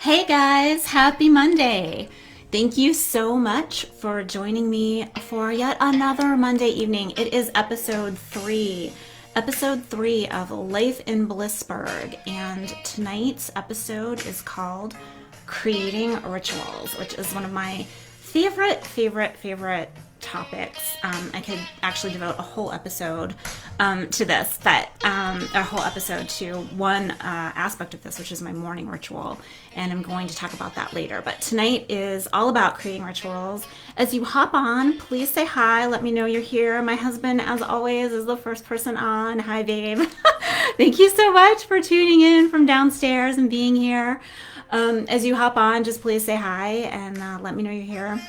Hey guys, happy Monday. Thank you so much for joining me for yet another Monday evening. It is episode three of Life in Blissburg. And tonight's episode is called Creating Rituals, which is one of my favorite topics. I could actually devote a whole episode to this, but a whole episode to one aspect of this, which is my morning ritual. And I'm going to talk about that later. But tonight is all about creating rituals. As you hop on, please say hi. Let me know you're here. My husband, as always, is the first person on. Hi, babe. Thank you so much for tuning in from downstairs and being here. As you hop on, just please say hi and let me know you're here.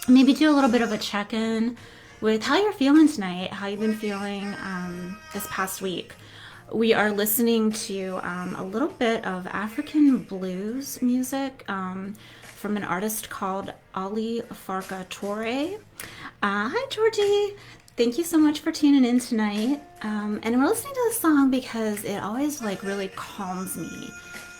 Maybe do a little bit of a check-in with how you're feeling tonight, how you've been feeling this past week. We are listening to a little bit of African blues music from an artist called Ali Farka Toure. Hi, Georgie. Thank you so much for tuning in tonight. And we're listening to this song because it always really calms me.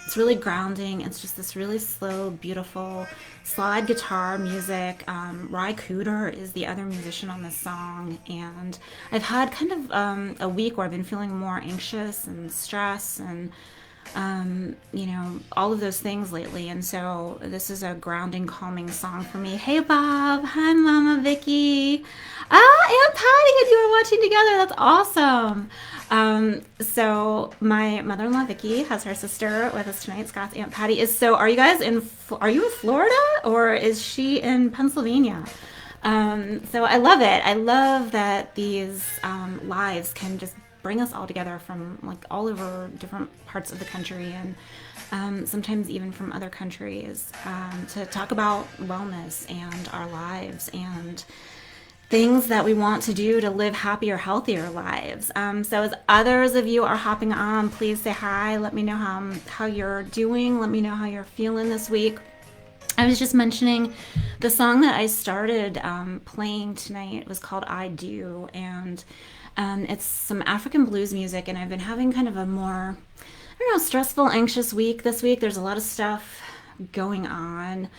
It's really grounding. It's just this really slow, beautiful slide guitar music. Ry Cooder is the other musician on this song. And I've had kind of a week where I've been feeling more anxious and stressed and all of those things lately. And so this is a grounding, calming song for me. Hey, Bob. Hi, Mama Vicky. Aunt Patty and you were watching together. That's awesome. So my mother-in-law Vicky has her sister with us tonight. Scott's Aunt Patty is. So are you in Florida or is she in Pennsylvania? So I love it. I love that these lives can just bring us all together from all over different parts of the country and sometimes even from other countries to talk about wellness and our lives and things that we want to do to live happier, healthier lives. So as others of you are hopping on, please say hi. Let me know how you're doing. Let me know how you're feeling this week. I was just mentioning the song that I started playing tonight was called I Do, and it's some African blues music, and I've been having kind of a more, stressful, anxious week this week. There's a lot of stuff going on.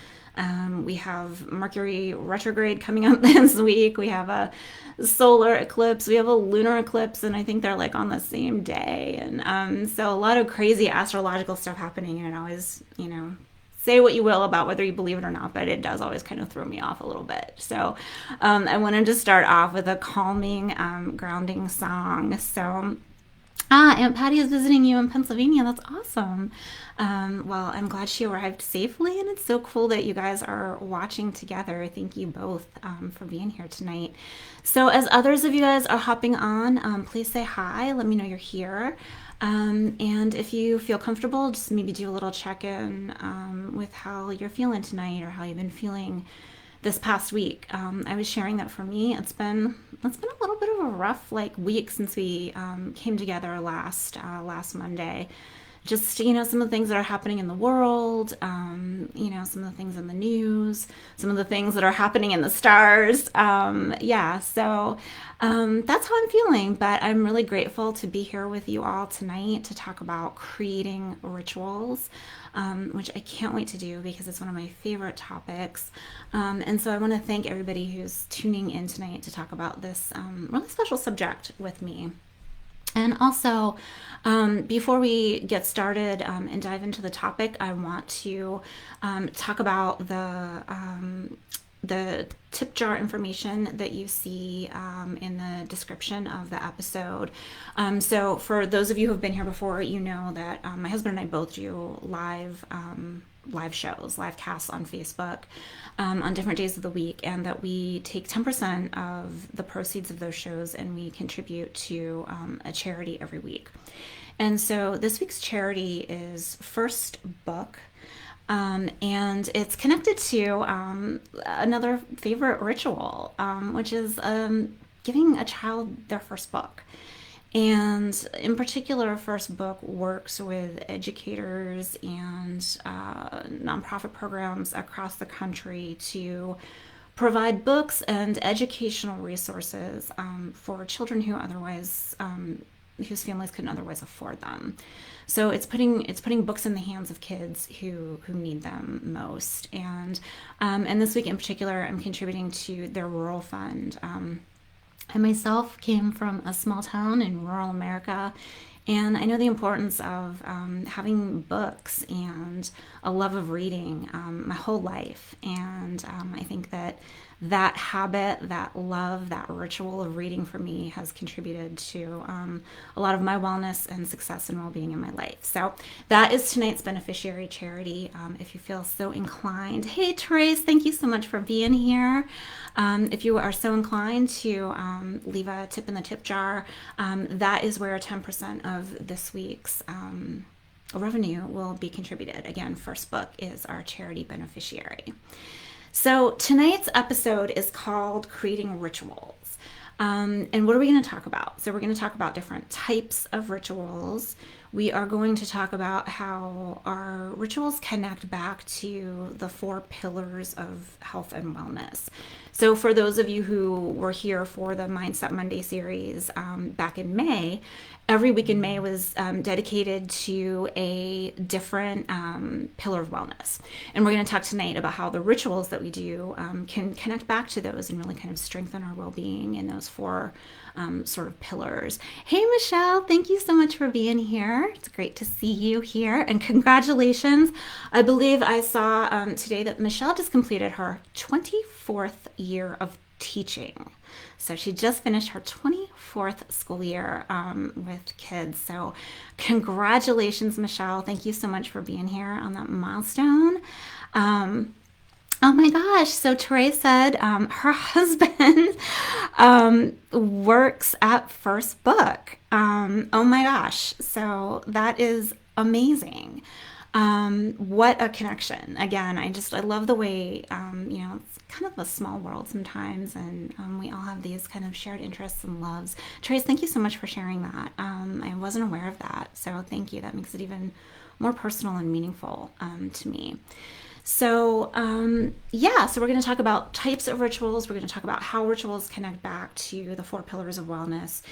We have Mercury retrograde coming up this week. We have a solar eclipse. We have a lunar eclipse, and I think they're on the same day. And so a lot of crazy astrological stuff happening. And it always, say what you will about whether you believe it or not, but it does always kind of throw me off a little bit. So I wanted to start off with a calming, grounding song. So Aunt Patty is visiting you in Pennsylvania. That's awesome. Well, I'm glad she arrived safely, and it's so cool that you guys are watching together. Thank you both for being here tonight. So, as others of you guys are hopping on, please say hi. Let me know you're here. And if you feel comfortable, just maybe do a little check-in with how you're feeling tonight or how you've been feeling this past week. I was sharing that for me, it's been a little bit of a rough week since we came together last Monday. Just some of the things that are happening in the world, some of the things in the news, some of the things that are happening in the stars. So that's how I'm feeling. But I'm really grateful to be here with you all tonight to talk about creating rituals, which I can't wait to do because it's one of my favorite topics. And so I want to thank everybody who's tuning in tonight to talk about this really special subject with me. And also, before we get started and dive into the topic, I want to talk about the tip jar information that you see in the description of the episode. So for those of you who have been here before, you know that my husband and I both do live shows, live casts on Facebook on different days of the week, and that we take 10% of the proceeds of those shows and we contribute to a charity every week. And so this week's charity is First Book. And it's connected to another favorite ritual, which is giving a child their first book. And in particular, First Book works with educators and nonprofit programs across the country to provide books and educational resources for children who otherwise whose families couldn't otherwise afford them. So it's putting books in the hands of kids who need them most. And this week in particular, I'm contributing to their rural fund. I myself came from a small town in rural America, and I know the importance of having books and a love of reading my whole life. And I think that that habit, that love, that ritual of reading for me has contributed to a lot of my wellness and success and well being in my life. So that is tonight's beneficiary charity. If you feel so inclined, hey Trace, thank you so much for being here. If you are so inclined to leave a tip in the tip jar, that is where 10% of this week's revenue will be contributed. Again, First Book is our charity beneficiary. So tonight's episode is called Creating Rituals. And what are we going to talk about? So we're going to talk about different types of rituals. We are going to talk about how our rituals connect back to the 4 pillars of health and wellness. So for those of you who were here for the Mindset Monday series back in May, every week in May was dedicated to a different pillar of wellness. And we're going to talk tonight about how the rituals that we do can connect back to those and really kind of strengthen our well-being in those 4 sort of pillars. Hey, Michelle, thank you so much for being here. It's great to see you here, and congratulations. I believe I saw today that Michelle just completed her 24th year of teaching. So she just finished her 24th school year with kids. So congratulations, Michelle. Thank you so much for being here on that milestone. Oh my gosh. So Trey said her husband works at First Book. Oh my gosh. So that is amazing. What a connection. Again, I love the way, it's kind of a small world sometimes, and we all have these kind of shared interests and loves. Trace, thank you so much for sharing that. I wasn't aware of that. So thank you. That makes it even more personal and meaningful to me. So, so we're going to talk about types of rituals. We're going to talk about how rituals connect back to the 4 pillars of wellness.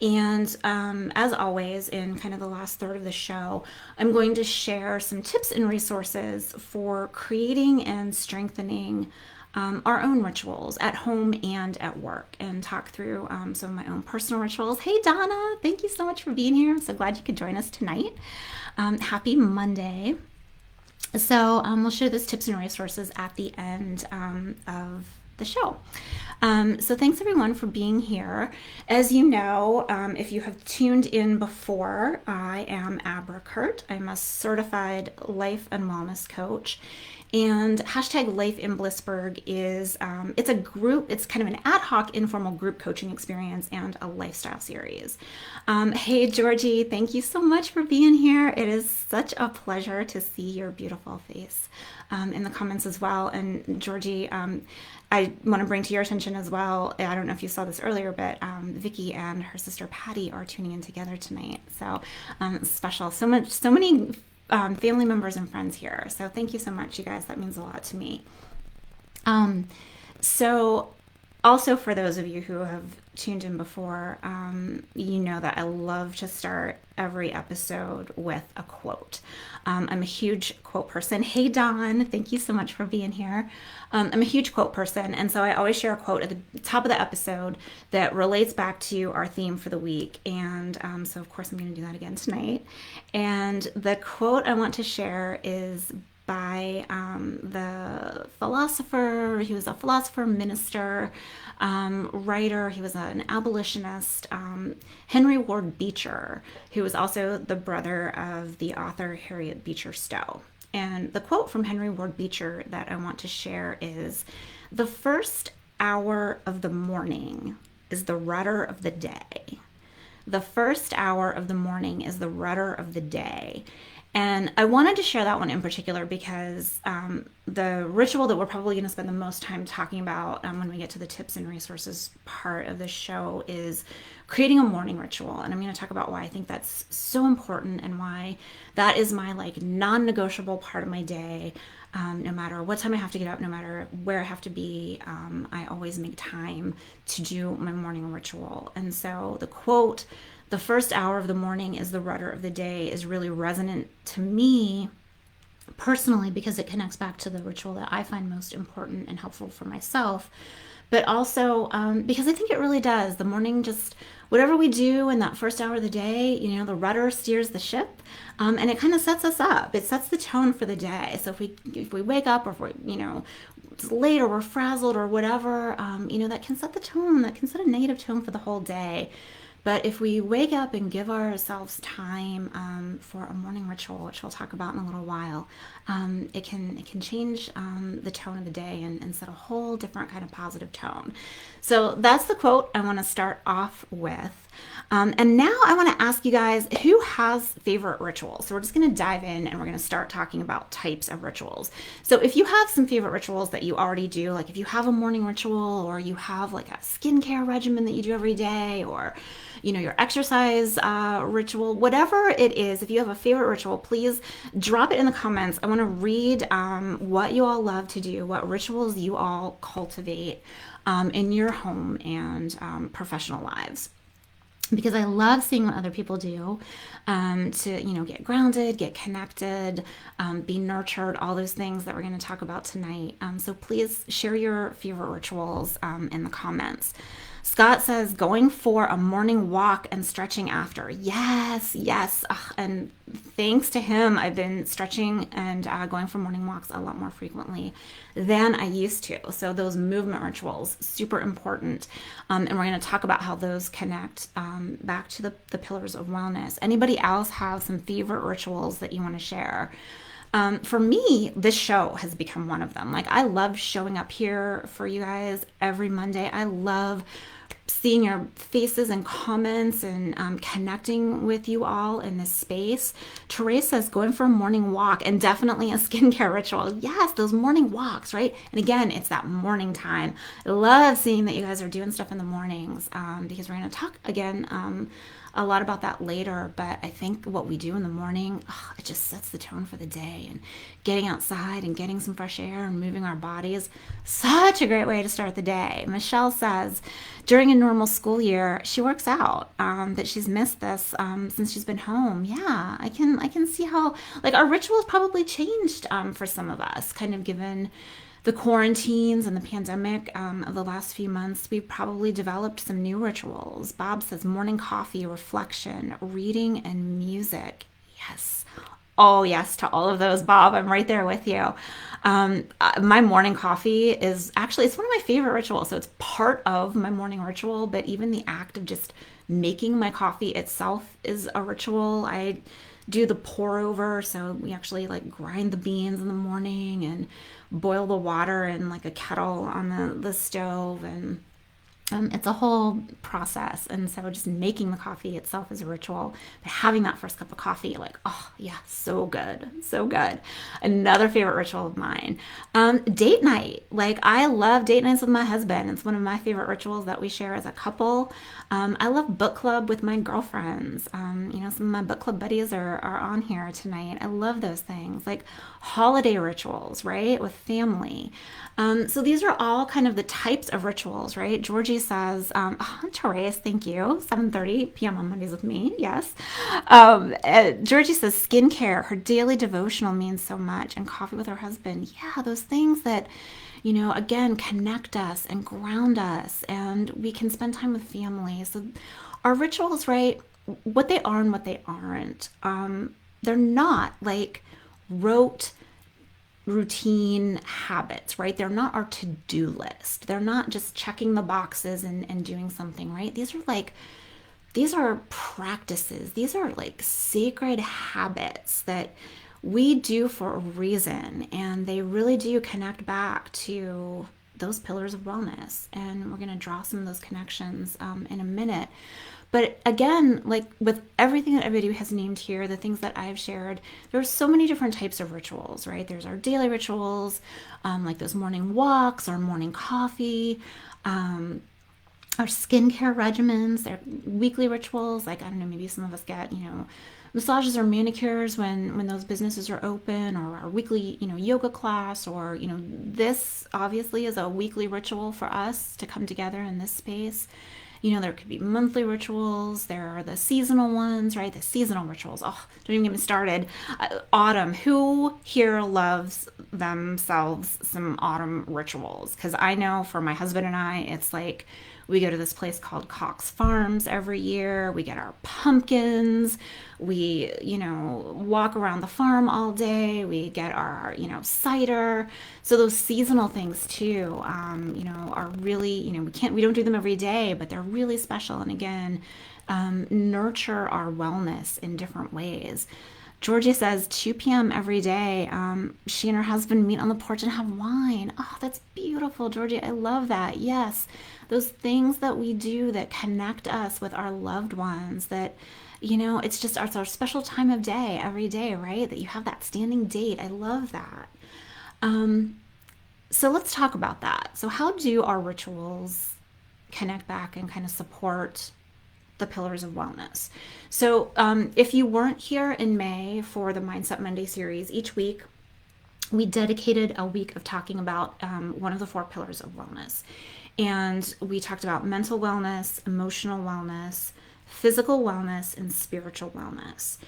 And as always, in kind of the last third of the show, I'm going to share some tips and resources for creating and strengthening our own rituals at home and at work, and talk through some of my own personal rituals. Hey, Donna, thank you so much for being here. I'm so glad you could join us tonight. Happy Monday. So we'll share those tips and resources at the end of the show. So thanks everyone for being here. As you know, if you have tuned in before, I am Abra Kurt. I'm a certified life and wellness coach. And hashtag Life in Blissburg is, it's a group, it's kind of an ad hoc informal group coaching experience and a lifestyle series. Hey, Georgie, thank you so much for being here. It is such a pleasure to see your beautiful face in the comments as well. And Georgie, I want to bring to your attention as well, I don't know if you saw this earlier, but Vicky and her sister Patty are tuning in together tonight. So special, so many family members and friends here. So thank you so much, you guys. That means a lot to me. So also for those of you who have tuned in before, you know that I love to start every episode with a quote. I'm a huge quote person. Hey, Dawn, thank you so much for being here. I'm a huge quote person, and so I always share a quote at the top of the episode that relates back to our theme for the week. And so, of course, I'm going to do that again tonight. And the quote I want to share is by the philosopher. He was a philosopher, minister, writer. He was an abolitionist, Henry Ward Beecher, who was also the brother of the author Harriet Beecher Stowe. And the quote from Henry Ward Beecher that I want to share is, "The first hour of the morning is the rudder of the day. The first hour of the morning is the rudder of the day." And I wanted to share that one in particular because the ritual that we're probably going to spend the most time talking about when we get to the tips and resources part of the show is creating a morning ritual. And I'm going to talk about why I think that's so important and why that is my non-negotiable part of my day. No matter what time I have to get up, no matter where I have to be, I always make time to do my morning ritual. And so the quote the first hour of the morning is the rudder of the day is really resonant to me personally because it connects back to the ritual that I find most important and helpful for myself. But also because I think it really does. The morning, just whatever we do in that first hour of the day, the rudder steers the ship, and it kind of sets us up. It sets the tone for the day. So if we wake up, or if we're it's late, or we're frazzled, or whatever, that can set the tone. That can set a negative tone for the whole day. But if we wake up and give ourselves time for a morning ritual, which we'll talk about in a little while, it can change the tone of the day and set a whole different kind of positive tone. So that's the quote I want to start off with. And now I want to ask you guys, who has favorite rituals? So we're just going to dive in and we're going to start talking about types of rituals. So if you have some favorite rituals that you already do, like if you have a morning ritual, or you have like a skincare regimen that you do every day, or your exercise ritual, whatever it is, if you have a favorite ritual, please drop it in the comments. I want to read what you all love to do, what rituals you all cultivate in your home and professional lives, because I love seeing what other people do to get grounded, get connected, be nurtured, all those things that we're going to talk about tonight. So please share your favorite rituals in the comments. Scott says, going for a morning walk and stretching after. Yes, yes. And thanks to him, I've been stretching and going for morning walks a lot more frequently than I used to. So those movement rituals, super important. And we're going to talk about how those connect back to the pillars of wellness. Anybody else have some favorite rituals that you want to share? For me, this show has become one of them. Like, I love showing up here for you guys every Monday. I love seeing your faces and comments and connecting with you all in this space. Therese says going for a morning walk and definitely a skincare ritual. Yes, those morning walks, right? And again, it's that morning time. I love seeing that you guys are doing stuff in the mornings because we're going to talk again a lot about that later. But I think what we do in the morning, it just sets the tone for the day. And getting outside and getting some fresh air and moving our bodies, such a great way to start the day. Michelle says during a normal school year, she works out, that she's missed this since she's been home. Yeah, I can see how, like, our rituals probably changed for some of us, kind of given the quarantines and the pandemic of the last few months. We've probably developed some new rituals. Bob says morning coffee, reflection, reading, and music. Yes. Oh, yes, to all of those, Bob. I'm right there with you. My morning coffee is actually, it's one of my favorite rituals. So it's part of my morning ritual, but even the act of just making my coffee itself is a ritual. I do the pour over. So we actually like grind the beans in the morning and boil the water in like a kettle on the stove, and it's a whole process. And so just making the coffee itself is a ritual, but having that first cup of coffee, like, oh yeah, so good, so good. Another favorite ritual of mine, date night. Like, I love date nights with my husband. It's one of my favorite rituals that we share as a couple. I love book club with my girlfriends. Some of my book club buddies are on here tonight. I love those things, like holiday rituals, right, with family. So these are all kind of the types of rituals, right? Georgie says, Therese, thank you. 7:30 p.m. on Mondays with me. Yes. Georgie says skincare, her daily devotional means so much, and coffee with her husband. Yeah, those things that, again, connect us and ground us, and we can spend time with family. So our rituals, right, what they are and what they aren't, they're not like rote routine habits, right? They're not our to-do list. They're not just checking the boxes and doing something, right? These are practices. These are like sacred habits that we do for a reason, and they really do connect back to those pillars of wellness. And we're going to draw some of those connections in a minute. But again, like with everything that everybody has named here, the things that I've shared, there's so many different types of rituals, right? There's our daily rituals, like those morning walks, our morning coffee, our skincare regimens, their weekly rituals. Like, I don't know, maybe some of us get, massages or manicures when those businesses are open, or our weekly, yoga class, or, this obviously is a weekly ritual for us to come together in this space There could be monthly rituals. There are the seasonal ones, right? The seasonal rituals. Oh, don't even get me started. Autumn. Who here loves themselves some autumn rituals? Because I know for my husband and I, it's like we go to this place called Cox Farms every year. We get our pumpkins. We, walk around the farm all day. We get our, cider. So those seasonal things too, are really, we don't do them every day, but they're really special. And again, nurture our wellness in different ways. Georgia says 2 p.m. every day. She and her husband meet on the porch and have wine. Oh, that's beautiful, Georgia. I love that. Yes, those things that we do that connect us with our loved ones, that, it's our special time of day every day, right? That you have that standing date. I love that. So let's talk about that. So, how do our rituals connect back and kind of support the pillars of wellness? So, if you weren't here in May for the Mindset Monday series, each week we dedicated a week of talking about one of the four pillars of wellness. And we talked about mental wellness, emotional wellness, physical wellness, and spiritual wellness.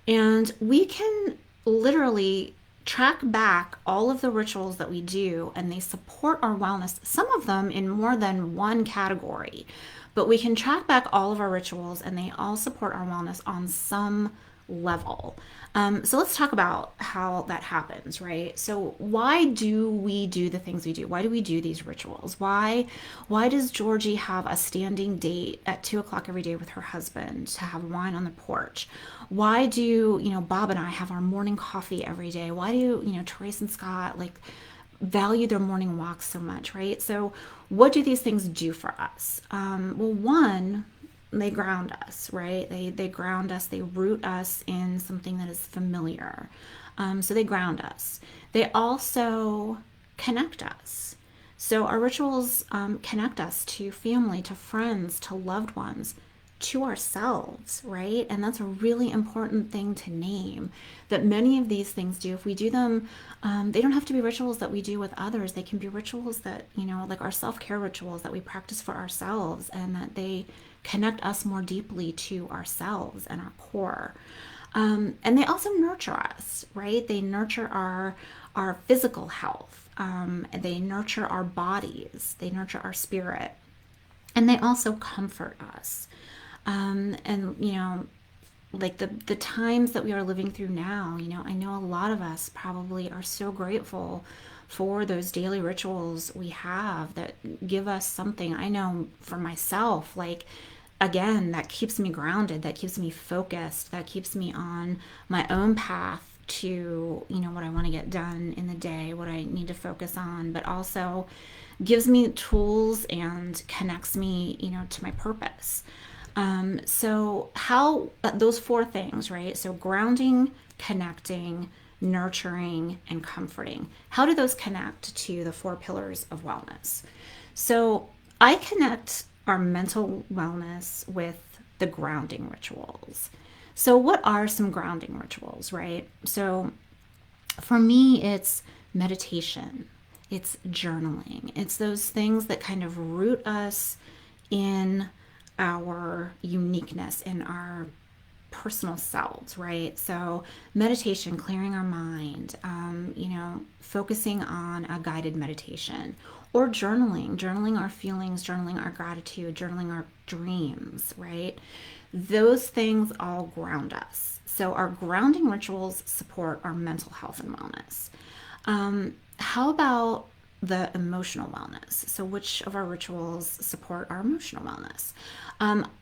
And we can literally track back all of the rituals that we do, and they support our wellness, some of them in more than one category. But we can track back all of our rituals, and they all support our wellness on some level. So let's talk about how that happens, right? So why do we do the things we do? Why do we do these rituals? Why does Georgie have a standing date at 2 o'clock every day with her husband to have wine on the porch? Why do Bob and I have our morning coffee every day? Why do Therese and Scott value their morning walks so much, right? So what do these things do for us? Well, one, they ground us, right? They ground us, they root us in something that is familiar. So they ground us. They also connect us. So our rituals connect us to family, to friends, to loved ones, to ourselves, right? And that's a really important thing to name, that many of these things do. If we do them, they don't have to be rituals that we do with others. They can be rituals that, like our self-care rituals that we practice for ourselves, and that they connect us more deeply to ourselves and our core. And they also nurture us, right? They nurture our physical health. They nurture our bodies. They nurture our spirit. And they also comfort us. And like the times that we are living through now, I know a lot of us probably are so grateful for those daily rituals we have that give us something. I know for myself, again, that keeps me grounded, that keeps me focused, that keeps me on my own path to, what I want to get done in the day, what I need to focus on, but also gives me tools and connects me, to my purpose. So how those four things, right? So grounding, connecting, nurturing, and comforting. How do those connect to the four pillars of wellness? So I connect our mental wellness with the grounding rituals. So what are some grounding rituals, right? So for me, it's meditation, it's journaling, it's those things that kind of root us in our uniqueness, in our personal selves, right? So meditation, clearing our mind, focusing on a guided meditation, or journaling our feelings, journaling our gratitude, journaling our dreams, right? Those things all ground us. So our grounding rituals support our mental health and wellness. How about the emotional wellness? So which of our rituals support our emotional wellness?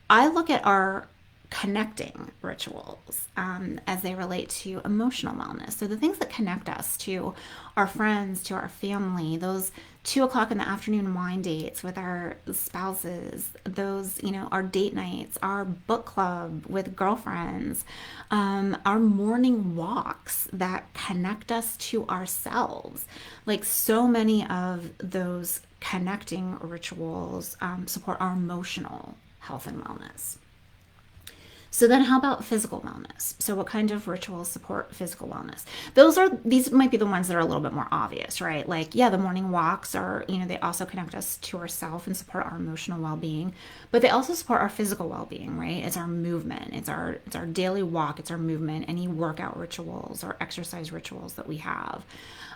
I look at our connecting rituals as they relate to emotional wellness. So the things that connect us to our friends, to our family, those 2 o'clock in the afternoon wine dates with our spouses, those, our date nights, our book club with girlfriends, our morning walks that connect us to ourselves. Like so many of those connecting rituals support our emotional health and wellness. So then how about physical wellness? So what kind of rituals support physical wellness? These might be the ones that are a little bit more obvious, right? Like, yeah, the morning walks are, they also connect us to ourselves and support our emotional well-being, but they also support our physical well-being, right? It's our movement, it's our daily walk, it's our movement, any workout rituals or exercise rituals that we have.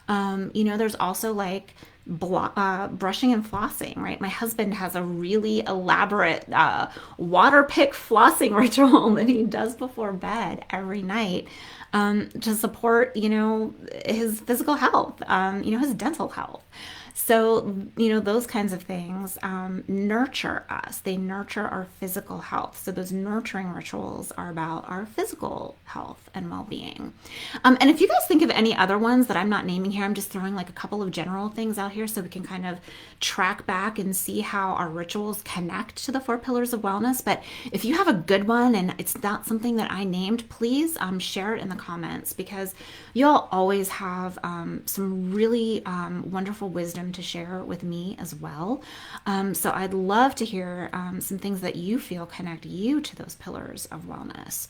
There's also like brushing and flossing, right? My husband has a really elaborate water pick flossing ritual that he does before bed every night to support, his physical health, his dental health. So, those kinds of things nurture us. They nurture our physical health. So, those nurturing rituals are about our physical health and well being. And if you guys think of any other ones that I'm not naming here, I'm just throwing like a couple of general things out here so we can kind of track back and see how our rituals connect to the four pillars of wellness. But if you have a good one and it's not something that I named, please share it in the comments, because you'll always have some really wonderful wisdom to share with me as well. So I'd love to hear some things that you feel connect you to those pillars of wellness.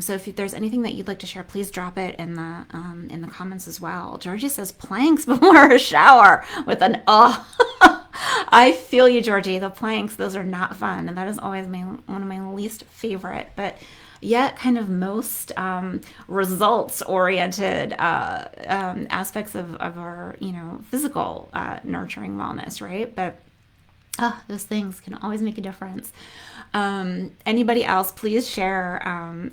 So if there's anything that you'd like to share, please drop it in the comments as well. Georgie says planks before a shower with an I feel you, Georgie. The planks, those are not fun, and that is always one of my least favorite, but yet kind of most results oriented aspects of our physical nurturing wellness, right? But those things can always make a difference. Anybody else, please share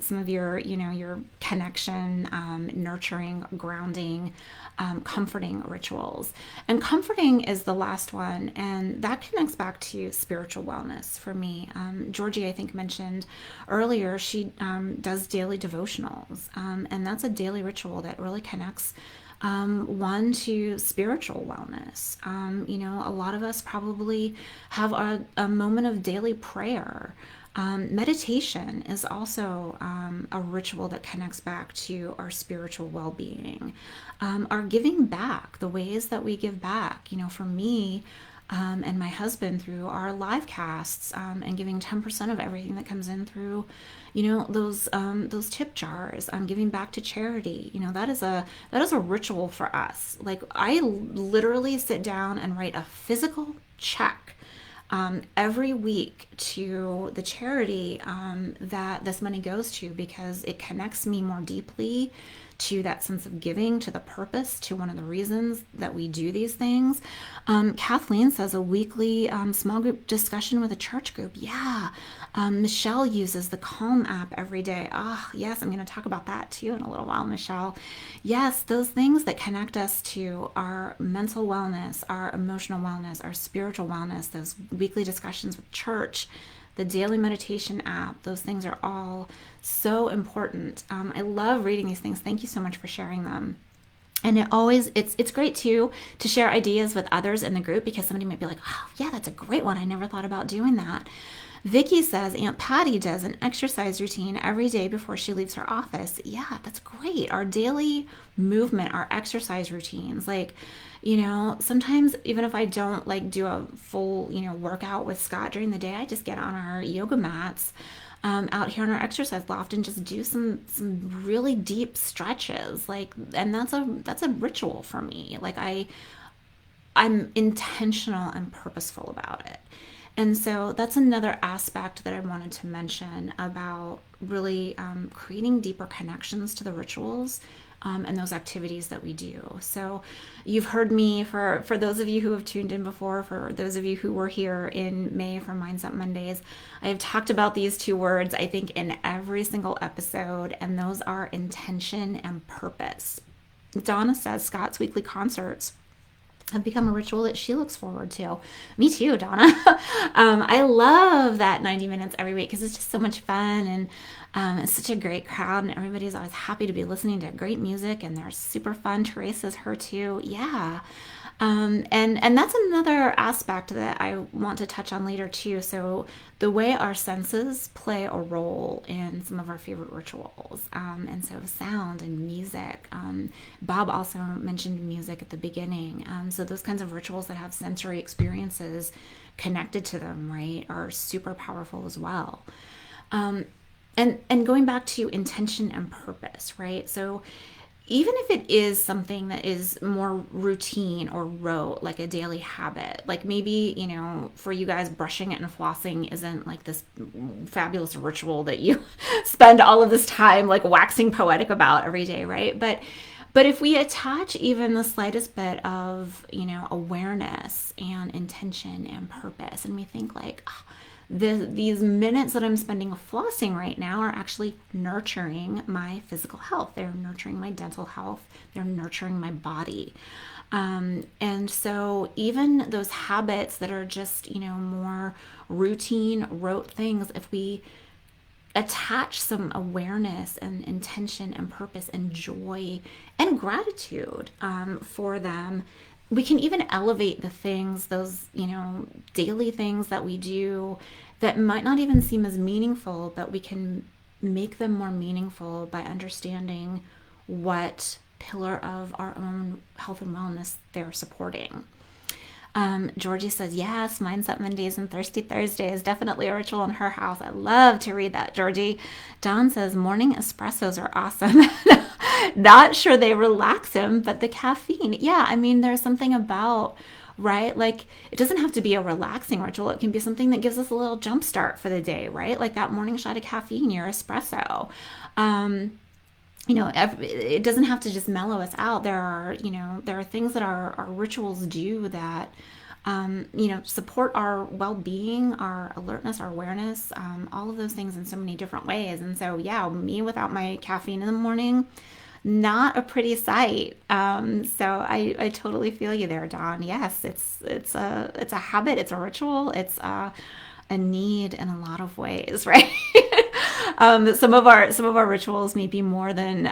some of your connection, nurturing, grounding, comforting rituals. And comforting is the last one, and that connects back to spiritual wellness for me. Georgie, I think, mentioned earlier she does daily devotionals, and that's a daily ritual that really connects one to spiritual wellness. A lot of us probably have a moment of daily prayer. Meditation is also a ritual that connects back to our spiritual well-being. Our giving back, the ways that we give back. For me, and my husband, through our live casts and giving 10% of everything that comes in through those tip jars, giving back to charity. That is a ritual for us. Like, I literally sit down and write a physical check every week to the charity that this money goes to, because it connects me more deeply to that sense of giving, to the purpose, to one of the reasons that we do these things. Kathleen says a weekly small group discussion with a church group. Yeah. Michelle uses the Calm app every day. Yes, I'm going to talk about that too in a little while, Michelle. Yes, those things that connect us to our mental wellness, our emotional wellness, our spiritual wellness, those weekly discussions with church, the daily meditation app, those things are all so important. I love reading these things. Thank you so much for sharing them. And it's great too to share ideas with others in the group, because somebody might be like, oh yeah, that's a great one. I never thought about doing that. Vicky says Aunt Patty does an exercise routine every day before she leaves her office. Yeah, that's great. Our daily movement, our exercise routines, like, sometimes even if I don't like do a full, workout with Scott during the day, I just get on our yoga mats out here in our exercise loft and just do some really deep stretches. Like, and that's a ritual for me. Like, I'm intentional and purposeful about it. And so that's another aspect that I wanted to mention about really creating deeper connections to the rituals and those activities that we do. So you've heard me, for those of you who have tuned in before, for those of you who were here in May for Mindset Mondays, I have talked about these two words, I think, in every single episode, and those are intention and purpose. Donna says Scott's weekly concerts have become a ritual that she looks forward to. Me too, Donna. I love that 90 minutes every week because it's just so much fun, and it's such a great crowd, and everybody's always happy to be listening to great music, and they're super fun. Teresa's her too. Yeah. And that's another aspect that I want to touch on later too. So the way our senses play a role in some of our favorite rituals, and so sound and music. Bob also mentioned music at the beginning. So those kinds of rituals that have sensory experiences connected to them, right, are super powerful as well. And going back to intention and purpose, right? So even if it is something that is more routine or rote, like a daily habit, like maybe, for you guys, brushing and flossing isn't like this fabulous ritual that you spend all of this time like waxing poetic about every day, right? But if we attach even the slightest bit of, awareness and intention and purpose, and we think like, these minutes that I'm spending flossing right now are actually nurturing my physical health. They're nurturing my dental health. They're nurturing my body. And so even those habits that are just, more routine, rote things, if we attach some awareness and intention and purpose and joy and gratitude for them, we can even elevate the things, those, daily things that we do that might not even seem as meaningful, but we can make them more meaningful by understanding what pillar of our own health and wellness they're supporting. Georgie says, yes, Mindset Mondays and Thirsty Thursdays, definitely a ritual in her house. I love to read that, Georgie. Dawn says, morning espressos are awesome. Not sure they relax him, but the caffeine. Yeah, I mean, there's something about, right? Like, it doesn't have to be a relaxing ritual. It can be something that gives us a little jump start for the day, right? Like that morning shot of caffeine, your espresso. It doesn't have to just mellow us out. There are things that our rituals do that, support our well-being, our alertness, our awareness, all of those things in so many different ways. And so, yeah, me without my caffeine in the morning, not a pretty sight. So I totally feel you there, Dawn. Yes, it's a habit, it's a ritual, it's a need in a lot of ways, right? Some of our rituals may be more than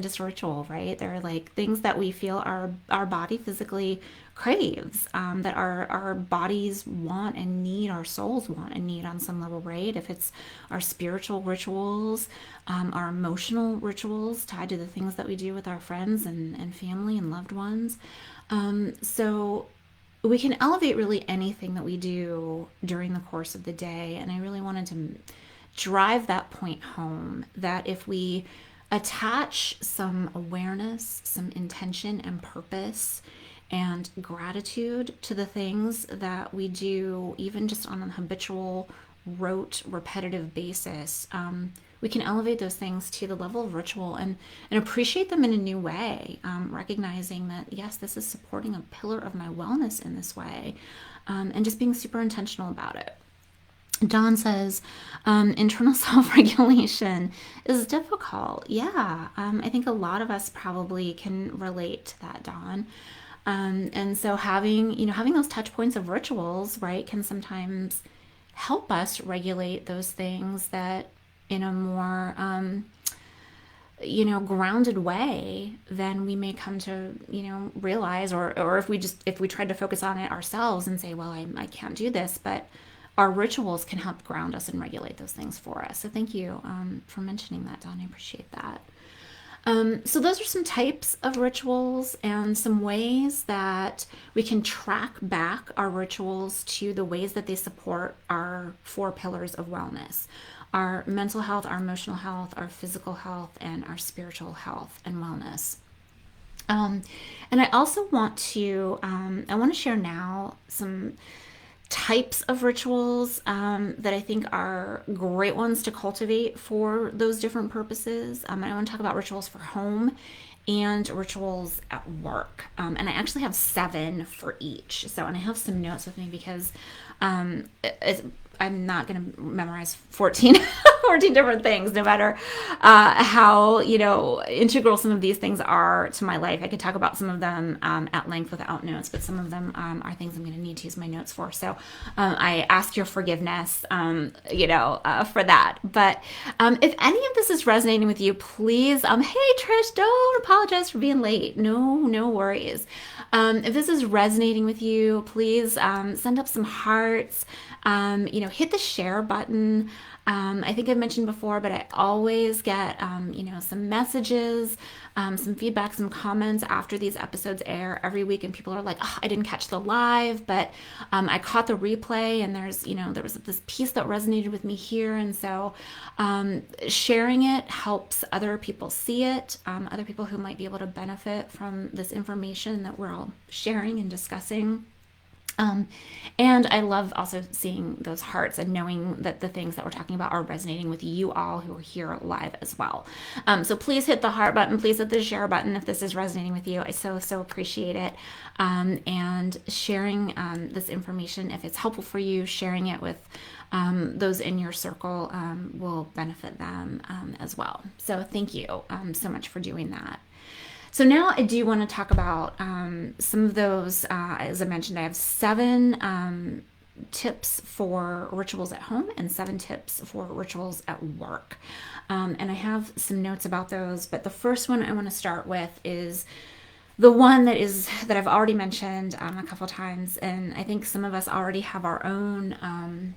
just a ritual, right? They're like things that we feel our body physically craves, that our bodies want and need, our souls want and need on some level, right? If it's our spiritual rituals, our emotional rituals tied to the things that we do with our friends and family and loved ones. So we can elevate really anything that we do during the course of the day. And I really wanted to drive that point home, that if we attach some awareness, some intention and purpose and gratitude to the things that we do, even just on a habitual, rote, repetitive basis, we can elevate those things to the level of ritual and appreciate them in a new way, recognizing that, yes, this is supporting a pillar of my wellness in this way, and just being super intentional about it. Dawn says, internal self-regulation is difficult. Yeah, I think a lot of us probably can relate to that, Dawn. And so having those touch points of rituals, right, can sometimes help us regulate those things that in a more grounded way than we may come to realize, or if we tried to focus on it ourselves and say, well, I can't do this, but our rituals can help ground us and regulate those things for us. So thank you for mentioning that, Dawn. I appreciate that. So those are some types of rituals and some ways that we can track back our rituals to the ways that they support our 4 pillars of wellness: our mental health, our emotional health, our physical health, and our spiritual health and wellness. And I also want to share now some types of rituals that I think are great ones to cultivate for those different purposes. I want to talk about rituals for home and rituals at work. And I actually have 7 for each. And I have some notes with me because I'm not going to memorize 14 different things, no matter how integral some of these things are to my life. I could talk about some of them at length without notes, but some of them are things I'm going to need to use my notes for. So I ask your forgiveness, for that. But if any of this is resonating with you, please, hey Trish, don't apologize for being late. No worries. If this is resonating with you, please send up some hearts. Hit the share button. I think I've mentioned before, but I always get, some messages, some feedback, some comments after these episodes air every week, and people are like, "Oh, I didn't catch the live, but I caught the replay, and there was this piece that resonated with me here," and so sharing it helps other people see it, other people who might be able to benefit from this information that we're all sharing and discussing. Um, and I love also seeing those hearts and knowing that the things that we're talking about are resonating with you all who are here live as well. So please hit the heart button. Please hit the share button if this is resonating with you. I so appreciate it. And sharing this information, if it's helpful for you, sharing it with those in your circle will benefit them as well. So thank you so much for doing that. So now I do want to talk about some of those. As I mentioned, I have 7 tips for rituals at home and 7 tips for rituals at work. And I have some notes about those, but the first one I want to start with is the one that I've already mentioned a couple times, and I think some of us already have our own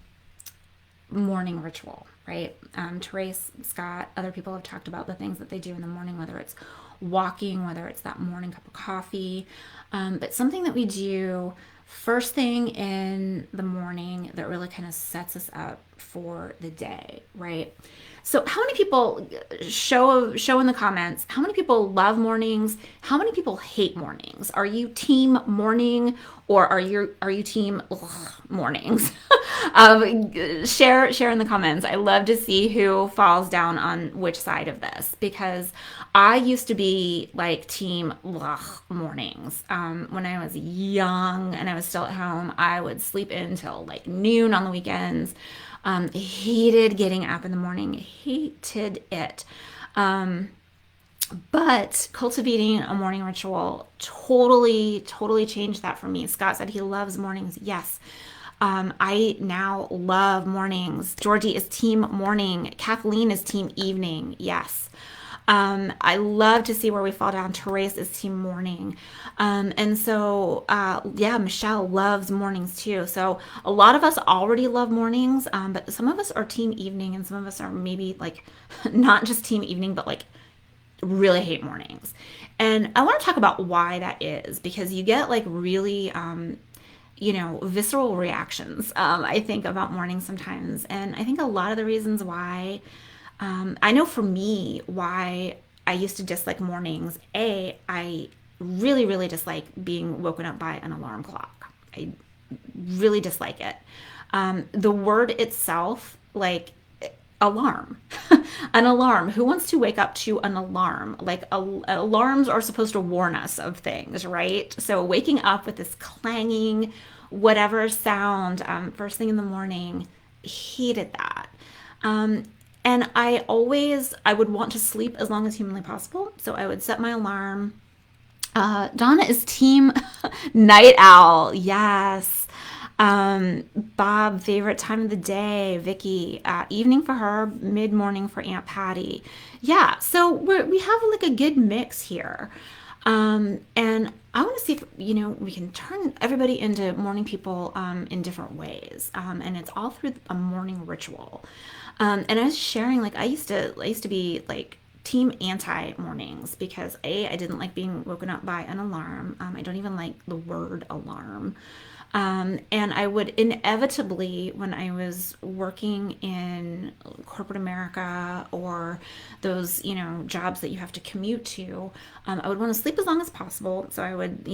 morning ritual, right? Therese, Scott, other people have talked about the things that they do in the morning, whether it's walking, whether it's that morning cup of coffee, but something that we do first thing in the morning that really kind of sets us up for the day, right? So how many people show in the comments, how many people love mornings? How many people hate mornings? Are you team morning or are you team mornings? Share in the comments. I love to see who falls down on which side of this, because I used to be like team mornings. When I was young and I was still at home, I would sleep in until like noon on the weekends. Hated getting up in the morning, hated it. But cultivating a morning ritual totally changed that for me. Scott said he loves mornings. Yes. I now love mornings. Georgie is team morning. Kathleen is team evening. Yes. I love to see where we fall down. Therese is team morning. And so, yeah, Michelle loves mornings too. So a lot of us already love mornings, but some of us are team evening and some of us are maybe like not just team evening, but like really hate mornings. And I want to talk about why that is, because you get like really, visceral reactions, I think, about mornings sometimes. And I think a lot of the reasons why, I know for me, why I used to dislike mornings. I really dislike being woken up by an alarm clock. I really dislike it. The word itself, like alarm, an alarm. Who wants to wake up to an alarm? Like alarms are supposed to warn us of things, right? So waking up with this clanging, whatever sound, first thing in the morning, hated that. And I would want to sleep as long as humanly possible. So I would set my alarm. Donna is team night owl. Yes. Bob, favorite time of the day. Vicky, evening for her, mid morning for Aunt Patty. Yeah. So we have like a good mix here. And I want to see if, we can turn everybody into morning people, in different ways. And it's all through a morning ritual. And I was sharing, like, I used to be like team anti mornings because I didn't like being woken up by an alarm. I don't even like the word alarm. And I would inevitably, when I was working in corporate America or those, jobs that you have to commute to, I would want to sleep as long as possible. So I would,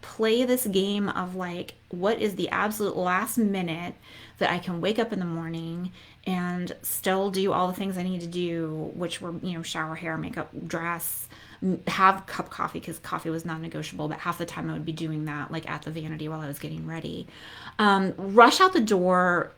play this game of like, what is the absolute last minute that I can wake up in the morning and still do all the things I need to do, which were, shower, hair, makeup, dress, have cup coffee, because coffee was non-negotiable, but half the time I would be doing that like at the vanity while I was getting ready. Rush out the door,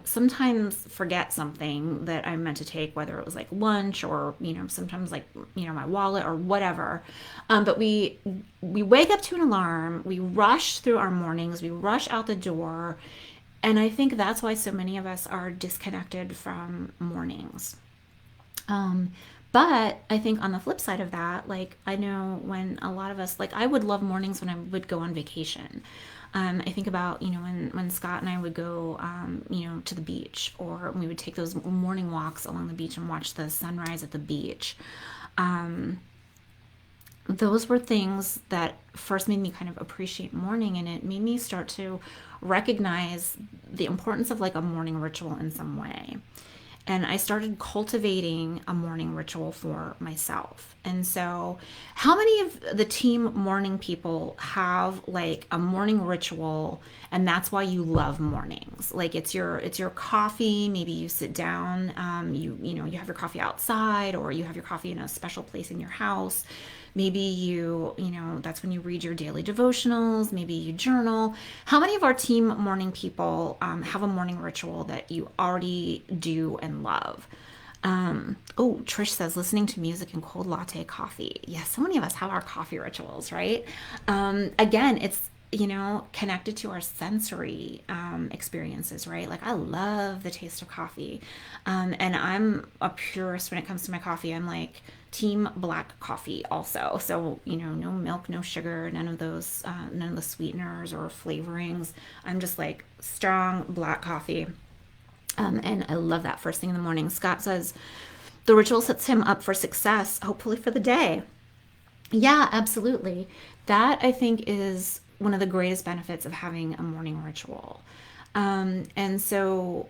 sometimes forget something that I meant to take, whether it was like lunch or, sometimes like, my wallet or whatever. But we wake up to an alarm, we rush through our mornings, we rush out the door. And I think that's why so many of us are disconnected from mornings. But I think on the flip side of that, like I know when a lot of us, like I would love mornings when I would go on vacation. I think about, when Scott and I would go, to the beach, or we would take those morning walks along the beach and watch the sunrise at the beach. Those were things that first made me kind of appreciate morning, and it made me start to recognize the importance of like a morning ritual in some way. And I started cultivating a morning ritual for myself. And so, how many of the team morning people have like a morning ritual, and that's why you love mornings? Like it's your coffee. Maybe you sit down, you have your coffee outside, or you have your coffee in a special place in your house. Maybe that's when you read your daily devotionals. Maybe you journal. How many of our team morning people have a morning ritual that you already do and love? Oh, Trish says listening to music and cold latte coffee. Yes, so many of us have our coffee rituals, right? Again, it's connected to our sensory experiences, right? Like I love the taste of coffee, and I'm a purist when it comes to my coffee. I'm like team black coffee also. So no milk, no sugar, none of the sweeteners or flavorings. I'm just like strong black coffee. And I love that first thing in the morning. Scott says the ritual sets him up for success, hopefully for the day. Yeah, absolutely. That I think is one of the greatest benefits of having a morning ritual. And so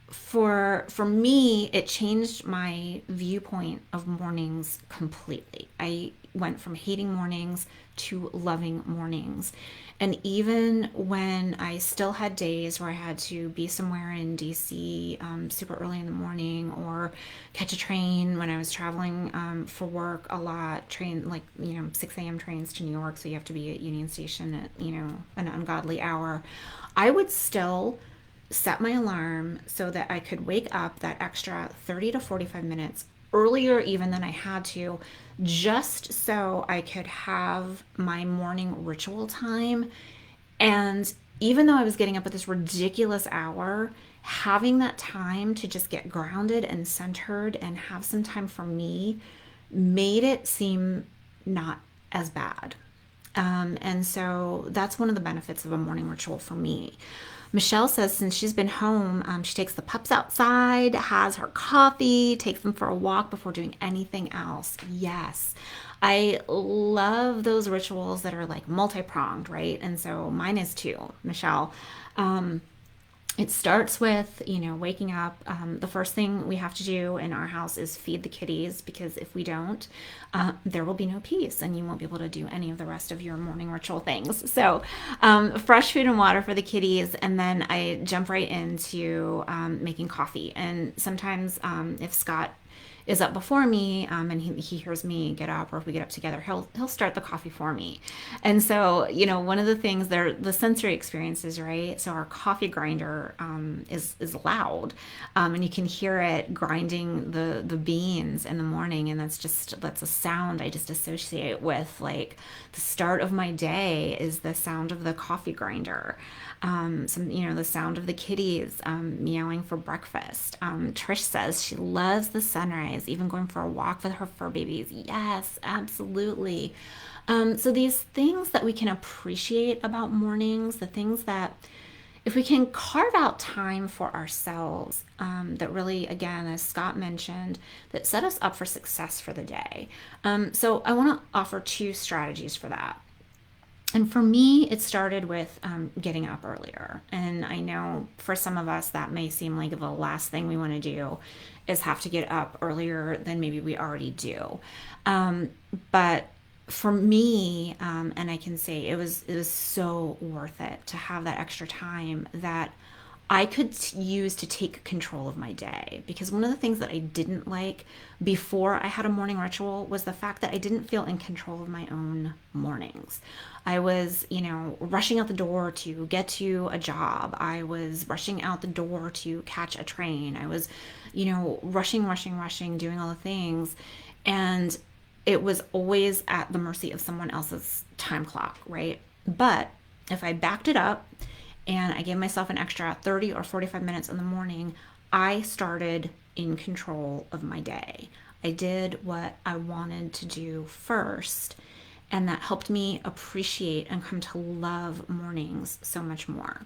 for me, it changed my viewpoint of mornings completely. I went from hating mornings to loving mornings. And even when I still had days where I had to be somewhere in DC super early in the morning, or catch a train when I was traveling for work a lot, train like 6 a.m. trains to New York, so you have to be at Union Station at an ungodly hour, I would still set my alarm so that I could wake up that extra 30 to 45 minutes earlier even than I had to, just so I could have my morning ritual time. And even though I was getting up at this ridiculous hour, having that time to just get grounded and centered and have some time for me made it seem not as bad. And so that's one of the benefits of a morning ritual for me. Michelle says since she's been home, she takes the pups outside, has her coffee, takes them for a walk before doing anything else. Yes, I love those rituals that are like multi-pronged, right? And so mine is too, Michelle. It starts with, waking up. The first thing we have to do in our house is feed the kitties, because if we don't, there will be no peace and you won't be able to do any of the rest of your morning ritual things. So, fresh food and water for the kitties. And then I jump right into making coffee. And sometimes if Scott is up before me, and he hears me get up, or if we get up together, he'll start the coffee for me. And so one of the things there, the sensory experiences, right? So our coffee grinder is loud, and you can hear it grinding the beans in the morning, and that's a sound I just associate with like the start of my day is the sound of the coffee grinder. The sound of the kitties meowing for breakfast. Trish says she loves the sunrise, even going for a walk with her fur babies. Yes, absolutely. So these things that we can appreciate about mornings, the things that if we can carve out time for ourselves, that really, again, as Scott mentioned, that set us up for success for the day. So I want to offer two strategies for that. And for me, it started with getting up earlier. And I know for some of us, that may seem like the last thing we want to do is have to get up earlier than maybe we already do. But for me, and I can say it was so worth it to have that extra time that I could use to take control of my day. Because one of the things that I didn't like before I had a morning ritual was the fact that I didn't feel in control of my own mornings. I was, rushing out the door to get to a job. I was rushing out the door to catch a train. I was, rushing, doing all the things. And it was always at the mercy of someone else's time clock, right? But if I backed it up and I gave myself an extra 30 or 45 minutes in the morning, I started in control of my day. I did what I wanted to do first. And that helped me appreciate and come to love mornings so much more.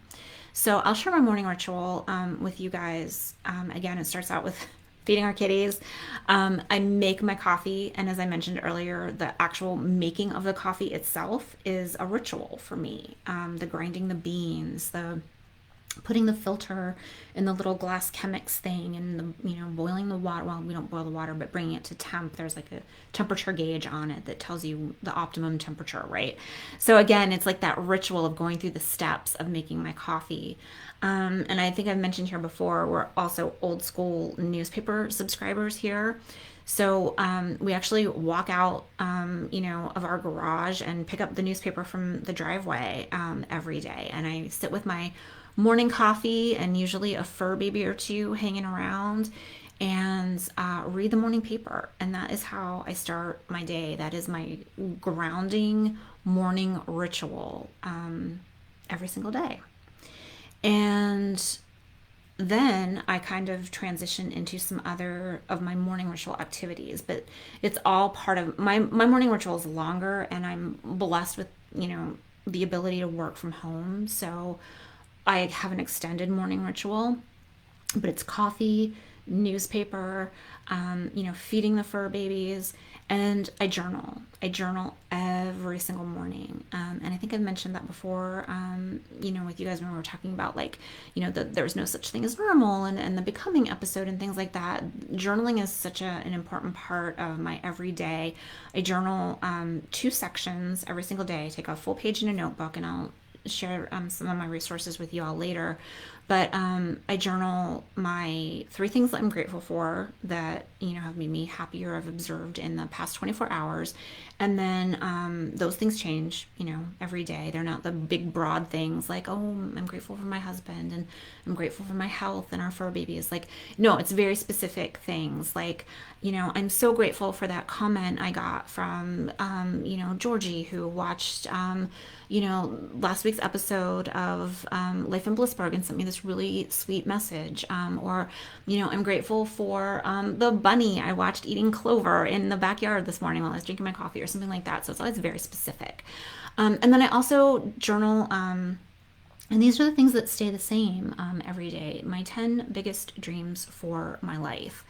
So I'll share my morning ritual with you guys. Again, it starts out with feeding our kitties. I make my coffee, and as I mentioned earlier, the actual making of the coffee itself is a ritual for me. The grinding the beans, the putting the filter in the little glass Chemex thing, and boiling the water. Well, we don't boil the water, but bringing it to temp. There's like a temperature gauge on it that tells you the optimum temperature, right? So again, it's like that ritual of going through the steps of making my coffee. And I think I've mentioned here before, we're also old school newspaper subscribers here. So we actually walk out, of our garage and pick up the newspaper from the driveway every day. And I sit with my morning coffee and usually a fur baby or two hanging around, and read the morning paper. And that is how I start my day. That is my grounding morning ritual every single day. And then I kind of transition into some other of my morning ritual activities, but it's all part of my morning ritual is longer, and I'm blessed with, the ability to work from home. So I have an extended morning ritual, but it's coffee, newspaper, feeding the fur babies, and I journal. I journal every single morning. And I think I've mentioned that before, with you guys when we were talking about there's no such thing as normal, and the becoming episode and things like that. Journaling is such an important part of my everyday. I journal 2 sections every single day. I take a full page in a notebook, and I'll share some of my resources with you all later. But I journal my 3 things that I'm grateful for that, have made me happier, I've observed in the past 24 hours. And then those things change, every day. They're not the big broad things like, oh, I'm grateful for my husband, and I'm grateful for my health and our fur babies. Like, no, it's very specific things. Like, I'm so grateful for that comment I got from, Georgie, who watched, last week's episode of Life in Blissburg and sent me this really sweet message. Or, I'm grateful for the bunny I watched eating clover in the backyard this morning while I was drinking my coffee, or something like that. So it's always very specific. And then I also journal, and these are the things that stay the same every day. My 10 biggest dreams for my life.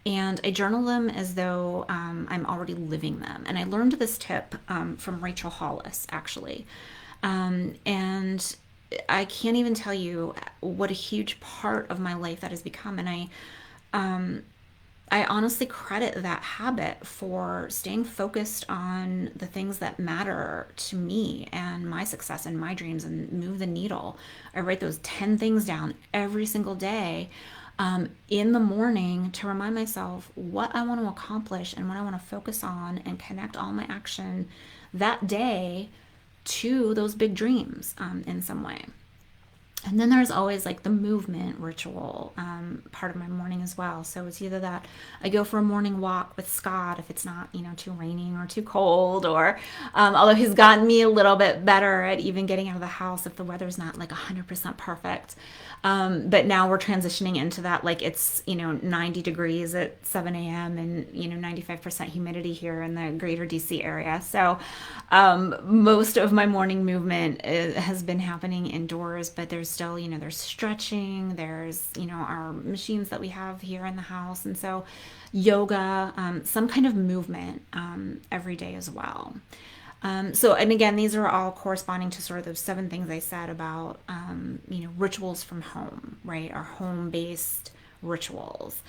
And I journal them as though I'm already living them. And I learned this tip from Rachel Hollis, actually. And I can't even tell you what a huge part of my life that has become. And I honestly credit that habit for staying focused on the things that matter to me and my success and my dreams and move the needle. I write those 10 things down every single day in the morning to remind myself what I want to accomplish and what I want to focus on, and connect all my action that day to those big dreams in some way. And then there's always like the movement ritual part of my morning as well. So it's either that I go for a morning walk with Scott if it's not, too raining or too cold, or although he's gotten me a little bit better at even getting out of the house if the weather's not like 100% perfect. But now we're transitioning into that, like it's, 90 degrees at 7 a.m. and, 95% humidity here in the greater DC area. So most of my morning movement has been happening indoors, but there's still, there's stretching, there's, our machines that we have here in the house. And so yoga, some kind of movement every day as well. And again, these are all corresponding to sort of those 7 things I said about, rituals from home, right? Our home-based rituals.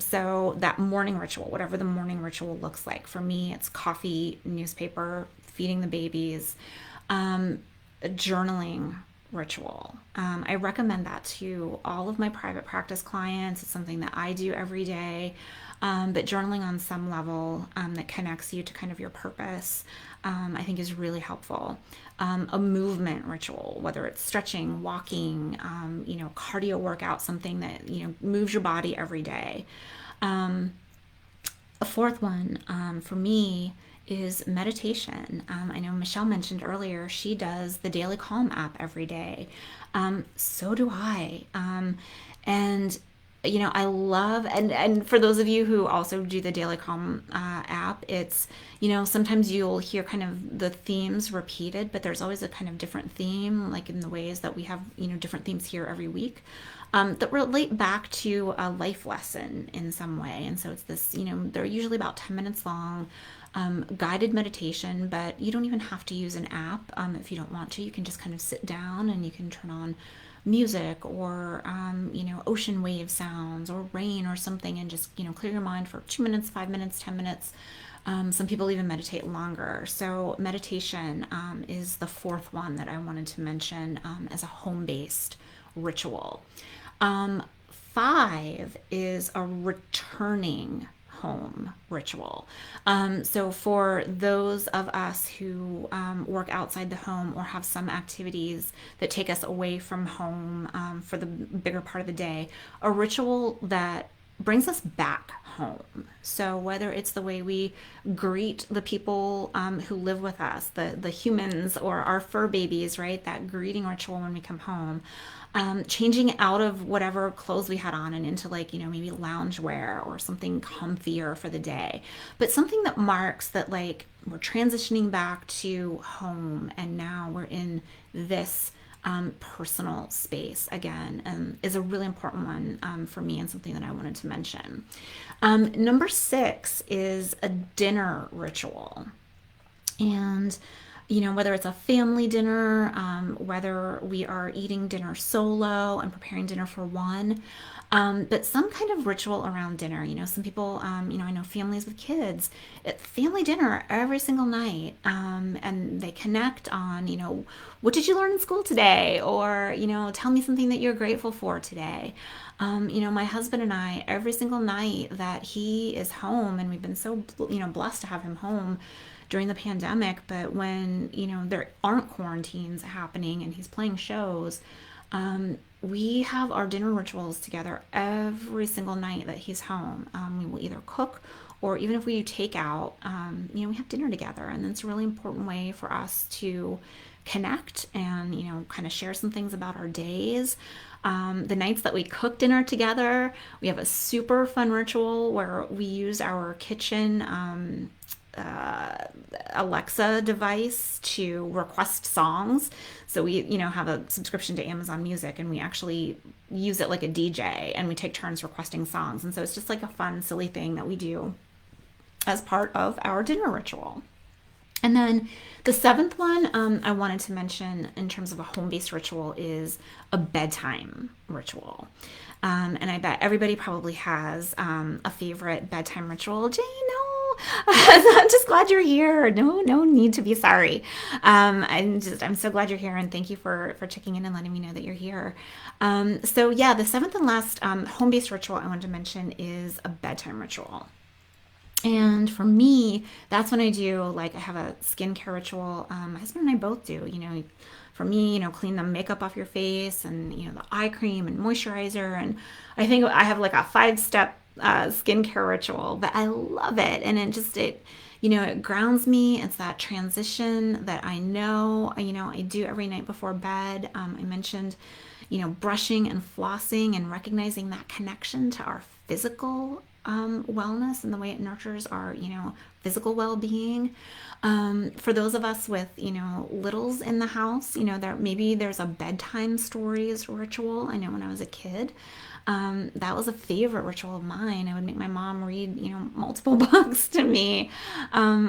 So that morning ritual, whatever the morning ritual looks like. For me, it's coffee, newspaper, feeding the babies, a journaling ritual. I recommend that to all of my private practice clients. It's something that I do every day. But journaling on some level that connects you to kind of your purpose, I think is really helpful. A movement ritual, whether it's stretching, walking, cardio workout, something that, moves your body every day. A 4th one for me is meditation. I know Michelle mentioned earlier, she does the Daily Calm app every day. So do I. And I love, and for those of you who also do the Daily Calm app, it's, sometimes you'll hear kind of the themes repeated, but there's always a kind of different theme, like in the ways that we have, different themes here every week. That relate back to a life lesson in some way. And so it's this, they're usually about 10 minutes long, guided meditation, but you don't even have to use an app if you don't want to. You can just kind of sit down and you can turn on music or ocean wave sounds or rain or something, and just clear your mind for 2 minutes, 5 minutes, 10 minutes. Some people even meditate longer. So meditation is the fourth one that I wanted to mention as a home-based ritual. Five is a returning home ritual. So for those of us who work outside the home or have some activities that take us away from home for the bigger part of the day, a ritual that brings us back home. So whether it's the way we greet the people who live with us, the humans or our fur babies, right? That greeting ritual when we come home. Changing out of whatever clothes we had on and into maybe loungewear or something comfier for the day, but something that marks that we're transitioning back to home and now we're in this personal space again, is a really important one for me and something that I wanted to mention. Number six is a dinner ritual. And whether it's a family dinner, whether we are eating dinner solo and preparing dinner for one, but some kind of ritual around dinner. Some people, I know families with kids, family dinner every single night, and they connect on, what did you learn in school today? Or, tell me something that you're grateful for today. My husband and I, every single night that he is home, and we've been so, blessed to have him home during the pandemic, but when there aren't quarantines happening and he's playing shows, we have our dinner rituals together every single night that he's home. We will either cook, or even if we take out, we have dinner together, and it's a really important way for us to connect and kind of share some things about our days. The nights that we cook dinner together, we have a super fun ritual where we use our kitchen Alexa device to request songs. So we, have a subscription to Amazon Music, and we actually use it like a DJ, and we take turns requesting songs. And so it's just like a fun, silly thing that we do as part of our dinner ritual. And then the seventh one I wanted to mention in terms of a home-based ritual is a bedtime ritual. And I bet everybody probably has a favorite bedtime ritual. Jane, no. I'm just glad you're here. No need to be sorry. I'm so glad you're here, and thank you for checking in and letting me know that you're here. So yeah, the seventh and last home-based ritual I wanted to mention is a bedtime ritual. And for me, that's when I do, I have a skincare ritual. My husband and I both do, for me, clean the makeup off your face and, the eye cream and moisturizer. And I think I have a 5-step skincare ritual, but I love it. And it grounds me. It's that transition that I know, I do every night before bed. I mentioned, brushing and flossing and recognizing that connection to our physical wellness and the way it nurtures our, physical well-being. For those of us with, littles in the house, there's a bedtime stories ritual. I know when I was a kid, that was a favorite ritual of mine. I would make my mom read, multiple books to me,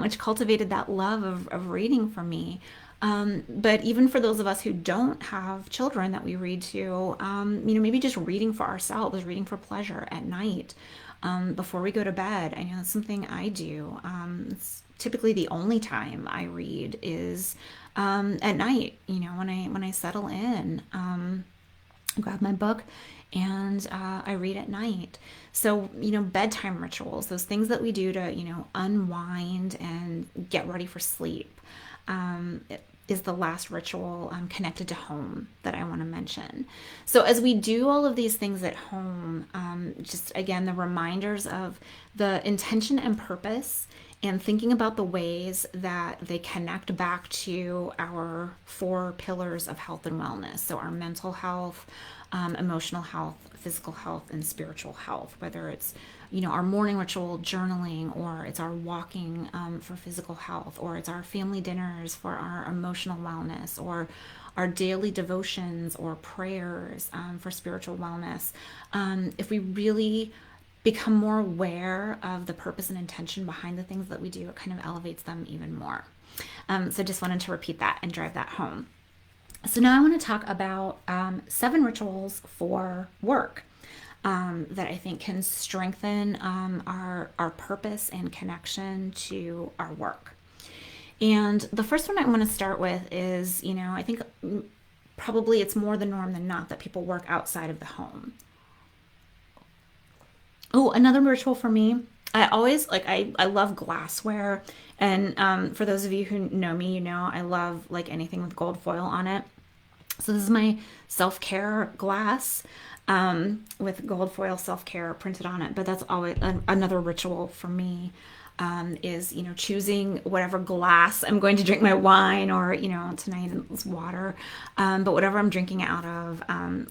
which cultivated that love of reading for me. But even for those of us who don't have children that we read to, maybe just reading for ourselves, reading for pleasure at night, before we go to bed. I know that's something I do. It's typically the only time I read is at night, when I settle in. I grab my book and I read at night. So, bedtime rituals, those things that we do to, unwind and get ready for sleep. It is the last ritual connected to home that I want to mention. So as we do all of these things at home, just again, the reminders of the intention and purpose and thinking about the ways that they connect back to our 4 pillars of health and wellness. So, our mental health, emotional health, physical health, and spiritual health, whether it's our morning ritual journaling, or it's our walking for physical health, or it's our family dinners for our emotional wellness, or our daily devotions or prayers for spiritual wellness. If we really become more aware of the purpose and intention behind the things that we do, it kind of elevates them even more. So just wanted to repeat that and drive that home. So now I want to talk about 7 rituals for work that I think can strengthen our purpose and connection to our work. And the first one I want to start with is, I think probably it's more the norm than not that people work outside of the home. Oh, another ritual for me. I always I love glassware. And for those of you who know me, I love like anything with gold foil on it. So this is my self-care glass with gold foil self-care printed on it. But that's always another ritual for me. Is choosing whatever glass I'm going to drink my wine, or tonight it's water, but whatever I'm drinking out of,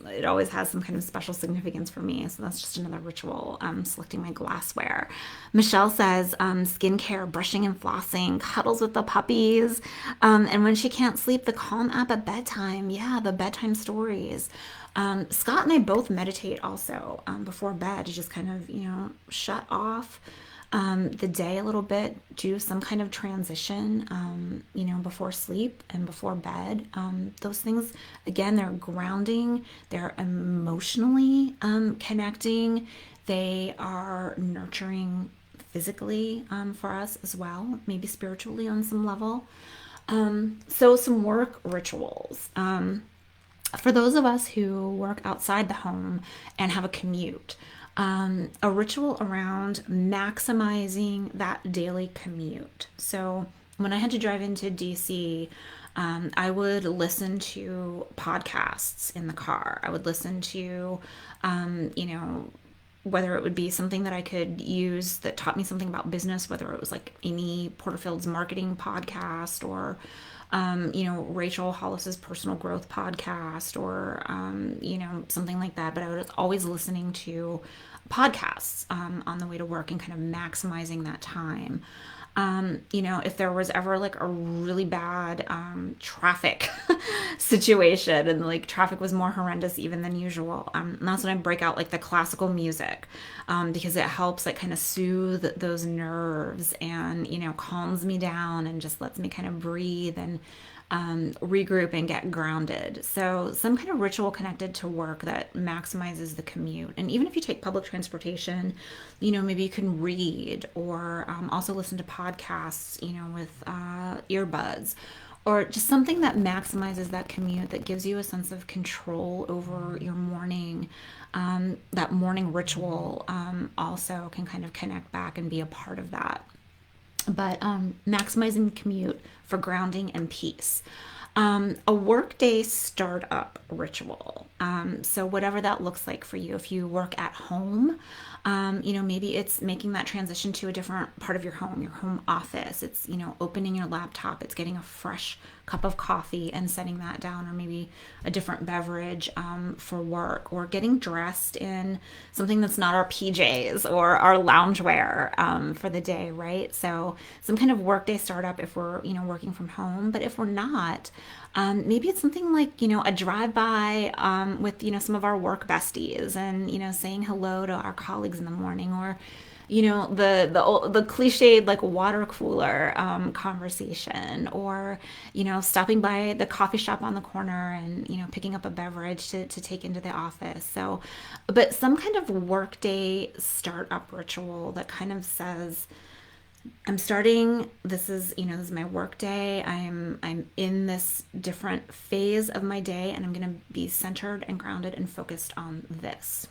it always has some kind of special significance for me. So that's just another ritual. Selecting my glassware. Michelle says skincare, brushing and flossing, cuddles with the puppies, and when she can't sleep, the Calm app at bedtime. Yeah, the bedtime stories. Scott and I both meditate also before bed to just kind of shut off the day a little bit, do some kind of transition, before sleep and before bed. Those things, again, they're grounding, they're emotionally connecting, they are nurturing physically for us as well, maybe spiritually on some level. So some work rituals. For those of us who work outside the home and have a commute, a ritual around maximizing that daily commute. So when I had to drive into DC, I would listen to podcasts in the car. I would listen to, whether it would be something that I could use that taught me something about business, whether it was like Amy Porterfield's marketing podcast, or Rachel Hollis's personal growth podcast, or, something like that. But I was always listening to podcasts on the way to work and kind of maximizing that time. If there was ever like a really bad traffic situation, and like traffic was more horrendous even than usual, and that's when I break out like the classical music, because it helps like kind of soothe those nerves, and calms me down and just lets me kind of breathe and regroup and get grounded. So some kind of ritual connected to work that maximizes the commute. And even if you take public transportation, maybe you can read, or also listen to podcasts, with earbuds, or just something that maximizes that commute, that gives you a sense of control over your morning. That morning ritual also can kind of connect back and be a part of that. But maximizing the commute for grounding and peace. A workday startup ritual. So whatever that looks like for you. If you work at home, maybe it's making that transition to a different part of your home office. It's, opening your laptop, it's getting a fresh cup of coffee and setting that down, or maybe a different beverage for work, or getting dressed in something that's not our PJs or our loungewear for the day, right? So some kind of workday startup if we're, working from home. But if we're not, maybe it's something like, a drive-by with, some of our work besties, and, saying hello to our colleagues in the morning, or the cliched like water cooler conversation, or stopping by the coffee shop on the corner and picking up a beverage to take into the office. So, but some kind of workday startup ritual that kind of says, I'm starting, this is my work day. I'm in this different phase of my day, and I'm going to be centered and grounded and focused on this.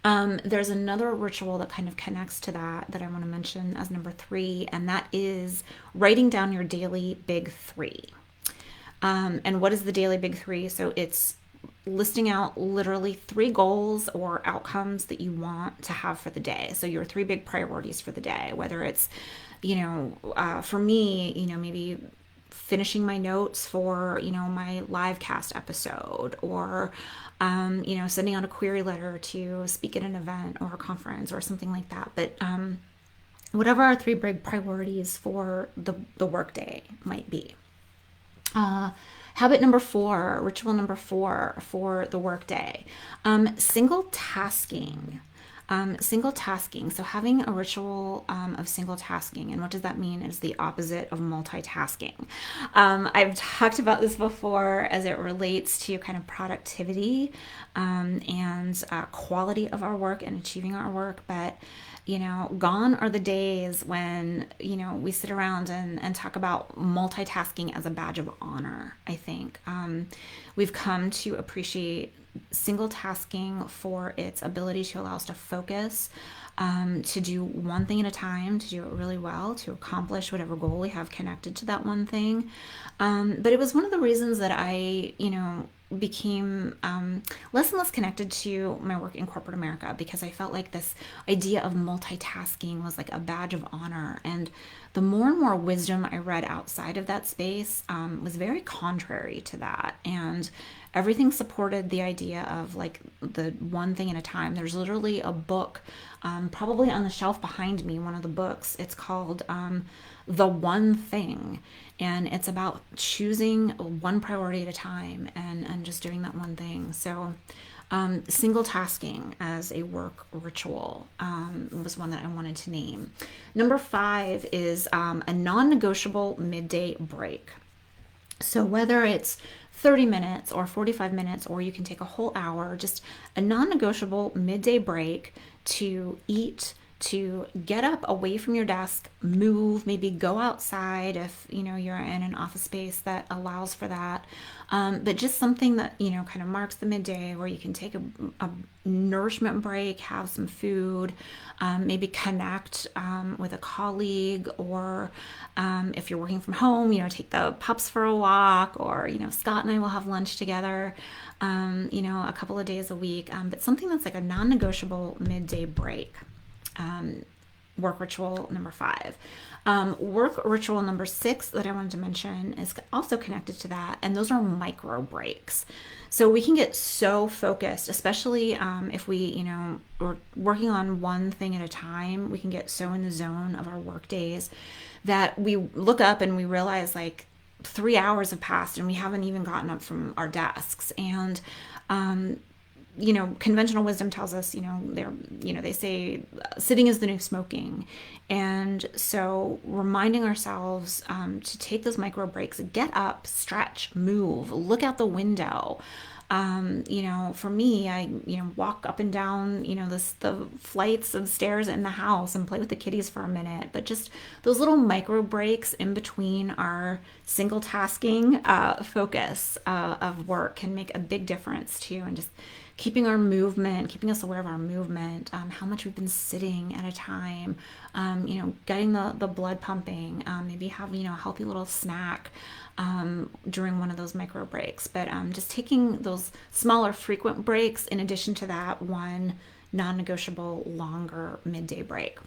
There's another ritual that kind of connects to that I want to mention as number 3, and that is writing down your daily big 3. And what is the daily big 3? So it's listing out literally 3 goals or outcomes that you want to have for the day. So your 3 big priorities for the day, whether it's, for me, maybe finishing my notes for, my live cast episode, or, sending out a query letter to speak at an event or a conference or something like that. But whatever our 3 big priorities for the workday might be. Uh, Habit number 4, ritual number 4 for the workday, single tasking. Single tasking. So having a ritual of single tasking, and what does that mean? Is the opposite of multitasking. I've talked about this before as it relates to kind of productivity and quality of our work and achieving our work, but gone are the days when, we sit around and talk about multitasking as a badge of honor, I think. We've come to appreciate single tasking for its ability to allow us to focus, to do one thing at a time, to do it really well, to accomplish whatever goal we have connected to that one thing. But it was one of the reasons that I, became less and less connected to my work in corporate America, because I felt like this idea of multitasking was like a badge of honor. And the more and more wisdom I read outside of that space was very contrary to that. And everything supported the idea of like the one thing at a time. There's literally a book, probably on the shelf behind me, one of the books. It's called The One Thing. And it's about choosing one priority at a time and just doing that one thing. So single tasking as a work ritual was one that I wanted to name. Number 5 is a non-negotiable midday break. So whether it's 30 minutes or 45 minutes, or you can take a whole hour, just a non-negotiable midday break to eat, to get up away from your desk, move, maybe go outside if you're in an office space that allows for that. But just something that kind of marks the midday where you can take a nourishment break, have some food, maybe connect with a colleague, or if you're working from home, take the pups for a walk, or Scott and I will have lunch together, a couple of days a week. But something that's like a non-negotiable midday break. Work ritual number 5. Work ritual number 6 that I wanted to mention is also connected to that, and those are micro breaks. So we can get so focused, especially if we, we're working on one thing at a time. We can get so in the zone of our work days that we look up and we realize like 3 hours have passed and we haven't even gotten up from our desks. And conventional wisdom tells us, they say sitting is the new smoking. And so reminding ourselves to take those micro breaks, get up, stretch, move, look out the window. For me, I, walk up and down, the flights of stairs in the house and play with the kitties for a minute. But just those little micro breaks in between our single tasking focus of work can make a big difference too. And just keeping our movement, keeping us aware of our movement, how much we've been sitting at a time, getting the blood pumping, maybe having, a healthy little snack during one of those micro breaks. But just taking those smaller frequent breaks in addition to that one non-negotiable longer midday break.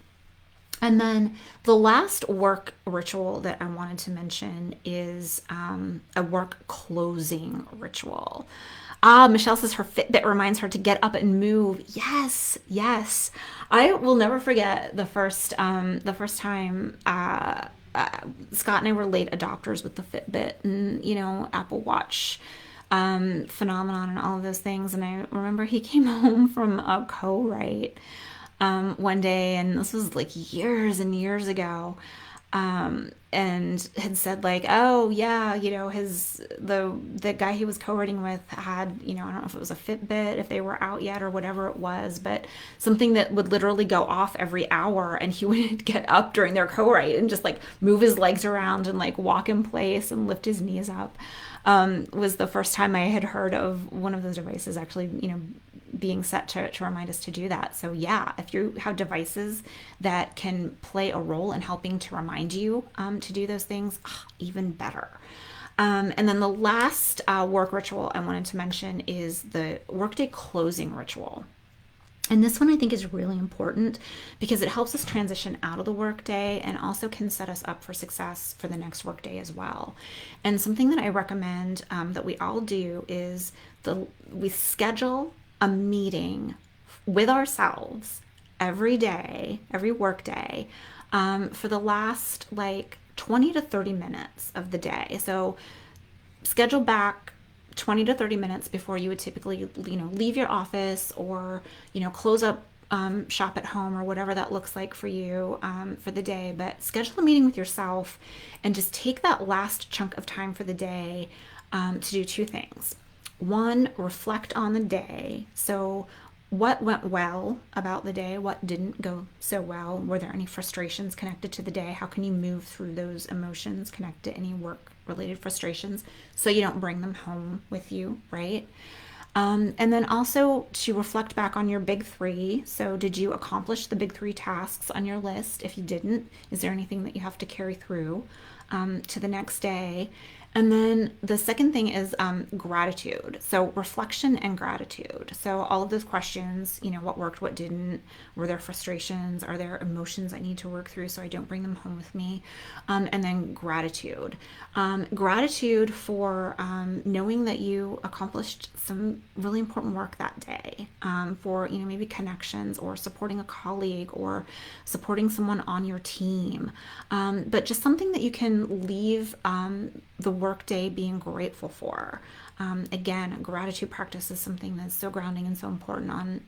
And then the last work ritual that I wanted to mention is a work closing ritual. Michelle says her Fitbit reminds her to get up and move. Yes, yes. I will never forget the first time Scott and I were late adopters with the Fitbit and Apple Watch phenomenon and all of those things. And I remember he came home from a co-write one day, and this was like years and years ago. And had said like, oh yeah, the guy he was co-writing with had, I don't know if it was a Fitbit, if they were out yet or whatever it was, but something that would literally go off every hour, and he would get up during their co-write and just like move his legs around and like walk in place and lift his knees up. Was the first time I had heard of one of those devices actually, being set to remind us to do that. So yeah, if you have devices that can play a role in helping to remind you to do those things, even better. And then the last work ritual I wanted to mention is the workday closing ritual. And this one I think is really important because it helps us transition out of the workday and also can set us up for success for the next workday as well. And something that I recommend that we all do is we schedule a meeting with ourselves every day, every workday, for the last like 20 to 30 minutes of the day. So schedule back 20 to 30 minutes before you would typically, leave your office or, close up shop at home or whatever that looks like for you for the day. But schedule a meeting with yourself and just take that last chunk of time for the day to do two things. One, reflect on the day. So, what went well about the day? What didn't go so well? Were there any frustrations connected to the day? How can you move through those emotions connected to any work related frustrations so you don't bring them home with you, right? And then also to reflect back on your big three. So, did you accomplish the big three tasks on your list? If you didn't, is there anything that you have to carry through to the next day? And then the second thing is gratitude. So reflection and gratitude. So all of those questions, what worked, what didn't, were there frustrations, are there emotions I need to work through so I don't bring them home with me? And then gratitude. Gratitude for knowing that you accomplished some really important work that day, for, maybe connections or supporting a colleague or supporting someone on your team. But just something that you can leave the workday being grateful for. Again, gratitude practice is something that's so grounding and so important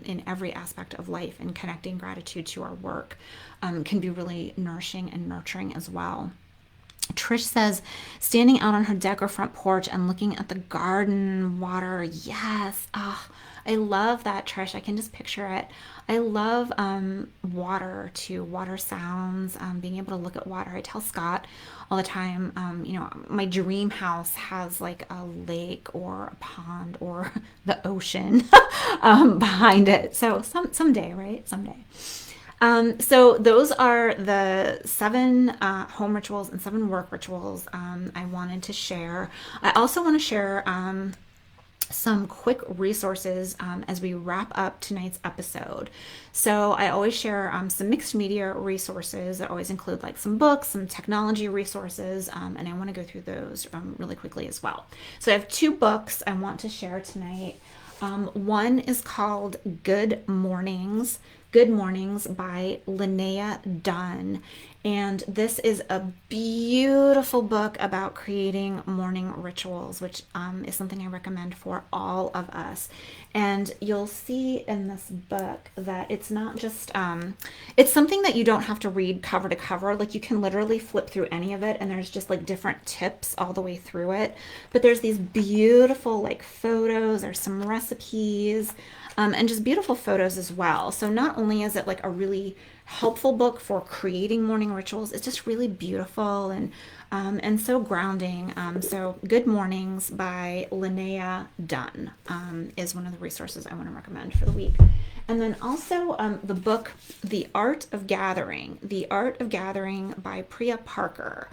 in every aspect of life, and connecting gratitude to our work can be really nourishing and nurturing as well. Trish says, standing out on her deck or front porch and looking at the garden water. Yes. Oh, I love that, Trish. I can just picture it. I love water too, water sounds, being able to look at water. I tell Scott all the time, my dream house has like a lake or a pond or the ocean behind it. So someday, right? Someday. So those are the 7 home rituals and 7 work rituals I wanted to share. I also want to share some quick resources as we wrap up tonight's episode. So I always share some mixed media resources that always include like some books, some technology resources, and I want to go through those really quickly as well. So I have 2 books I want to share tonight. One is called Good Mornings by Linnea Dunn. And this is a beautiful book about creating morning rituals, which is something I recommend for all of us. And you'll see in this book that it's not just, it's something that you don't have to read cover to cover. Like you can literally flip through any of it and there's just like different tips all the way through it. But there's these beautiful like photos, there's some recipes, and just beautiful photos as well. So not only is it like a really helpful book for creating morning rituals, it's just really beautiful and so grounding. So Good Mornings by Linnea Dunn is one of the resources I want to recommend for the week. And then also the book, The Art of Gathering by Priya Parker.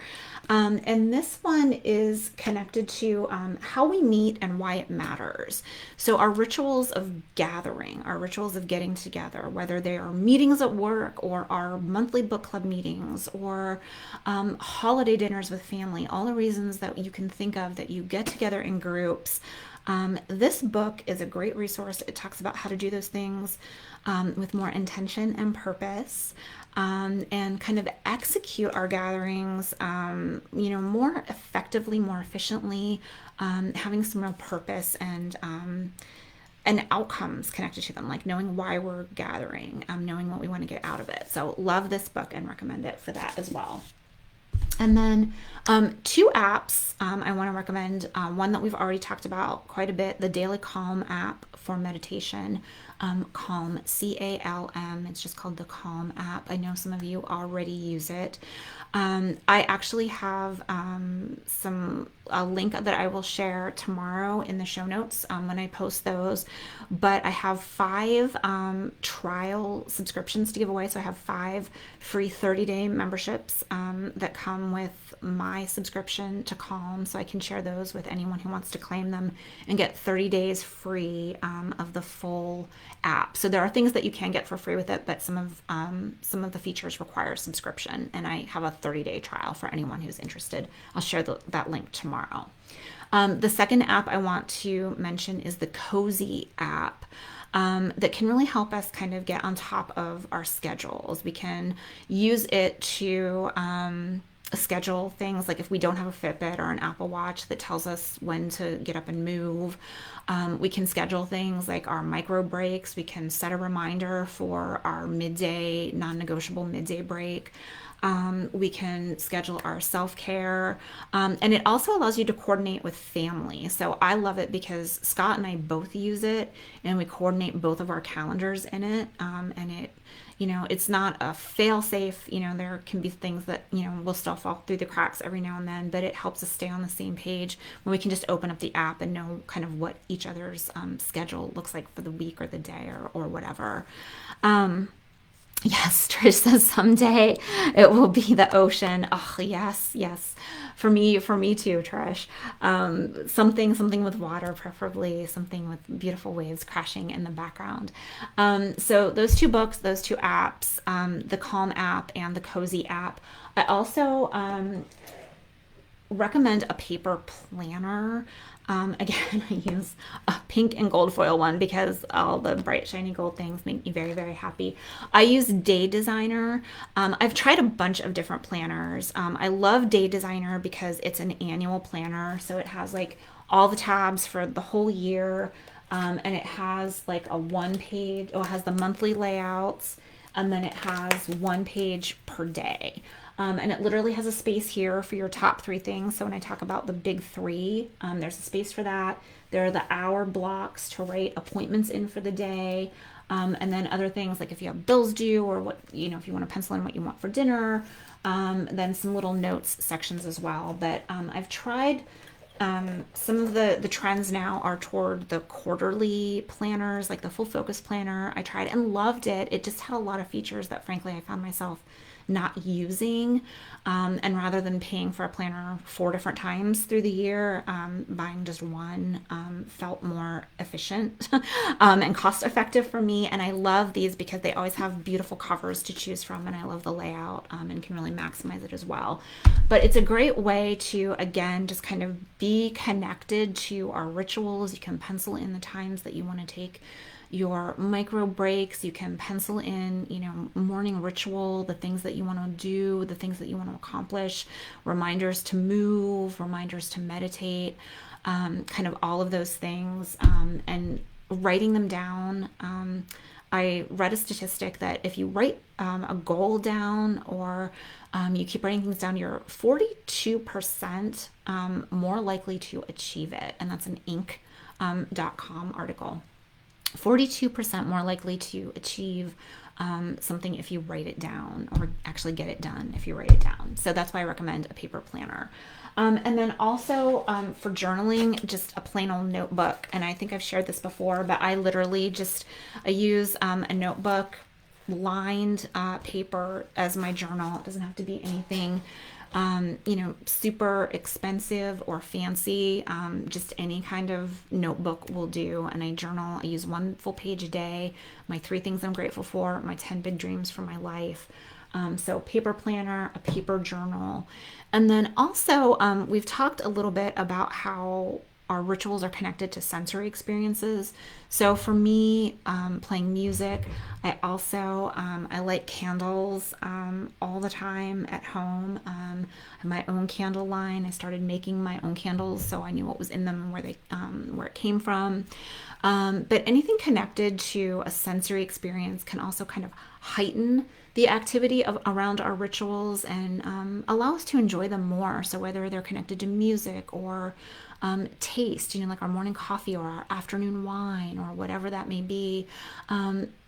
And this one is connected to how we meet and why it matters. So our rituals of gathering, our rituals of getting together, whether they are meetings at work or our monthly book club meetings or holiday dinners with family, all the reasons that you can think of that you get together in groups. This book is a great resource. It talks about how to do those things with more intention and purpose, and kind of execute our gatherings, more effectively, more efficiently, having some real purpose and outcomes connected to them, like knowing why we're gathering, knowing what we want to get out of it. So love this book and recommend it for that as well. And then 2 apps I want to recommend. One that we've already talked about quite a bit, the Daily Calm app for meditation. Calm, Calm. It's just called the Calm app. I know some of you already use it. I actually have a link that I will share tomorrow in the show notes when I post those. But I have 5 trial subscriptions to give away. So I have 5 free 30-day memberships that come with my subscription to Calm, so I can share those with anyone who wants to claim them and get 30 days free of the full app. So there are things that you can get for free with it, but some of the features require subscription, and I have a 30-day trial for anyone who's interested. I'll share that link tomorrow. The second app I want to mention is the Cozy app. That can really help us kind of get on top of our schedules. We can use it to schedule things like if we don't have a Fitbit or an Apple Watch that tells us when to get up and move. We can schedule things like our micro breaks. We can set a reminder for our midday, non-negotiable midday break. We can schedule our self-care, and it also allows you to coordinate with family. So I love it because Scott and I both use it, and we coordinate both of our calendars in it. And it, it's not a fail-safe. There can be things that will still fall through the cracks every now and then, but it helps us stay on the same page when we can just open up the app and know kind of what each other's schedule looks like for the week or the day or whatever. Yes, Trish says someday it will be the ocean. Oh, yes, yes. For me too, Trish. Something with water, preferably something with beautiful waves crashing in the background. So those two books, those two apps, the Calm app and the Cozy app. I also recommend a paper planner. Again, I use a pink and gold foil one because all the bright, shiny gold things make me very, very happy. I use Day Designer. I've tried a bunch of different planners. I love Day Designer because it's an annual planner. So it has like all the tabs for the whole year. And it has like a one page, it has the monthly layouts, and then it has one page per day. And it literally has a space here for your top 3 things. So when I talk about the big 3, there's a space for that. There are the hour blocks to write appointments in for the day. And then other things like if you have bills due or what, if you want to pencil in what you want for dinner. Then some little notes sections as well. But I've tried some of the trends now are toward the quarterly planners, like the full focus planner. I tried and loved it. It just had a lot of features that frankly I found myself not using, and rather than paying for a planner 4 different times through the year, buying just one felt more efficient and cost effective for me. And I love these because they always have beautiful covers to choose from, and I love the layout and can really maximize it as well. But it's a great way to, again, just kind of be connected to our rituals. You can pencil in the times that you want to take your micro breaks. You can pencil in, morning ritual, the things that you want to do, the things that you want to accomplish, reminders to move, reminders to meditate, kind of all of those things, and writing them down. I read a statistic that if you write a goal down or you keep writing things down, you're 42% more likely to achieve it. And that's an Inc.com article. 42% more likely to achieve something if you write it down, or actually get it done if you write it down. So that's why I recommend a paper planner. And then also for journaling, just a plain old notebook. And I think I've shared this before, but I literally I use a notebook, lined paper as my journal. It doesn't have to be anything super expensive or fancy. Just any kind of notebook will do. And I journal. I use 1 full page a day. My 3 things I'm grateful for, my 10 big dreams for my life. So paper planner, a paper journal. And then also, we've talked a little bit about how our rituals are connected to sensory experiences. So for me, playing music, I also, I light candles all the time at home. I have my own candle line. I started making my own candles, so I knew what was in them and where it came from. But anything connected to a sensory experience can also kind of heighten the activity around our rituals and allow us to enjoy them more. So whether they're connected to music or taste, like our morning coffee or our afternoon wine or whatever that may be,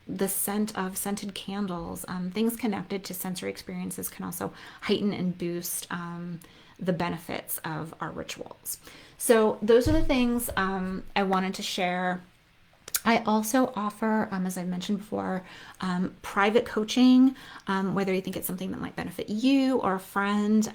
the scent of scented candles, things connected to sensory experiences can also heighten and boost the benefits of our rituals. So those are the things I wanted to share I also offer, as I mentioned before, private coaching. Whether you think it's something that might benefit you or a friend,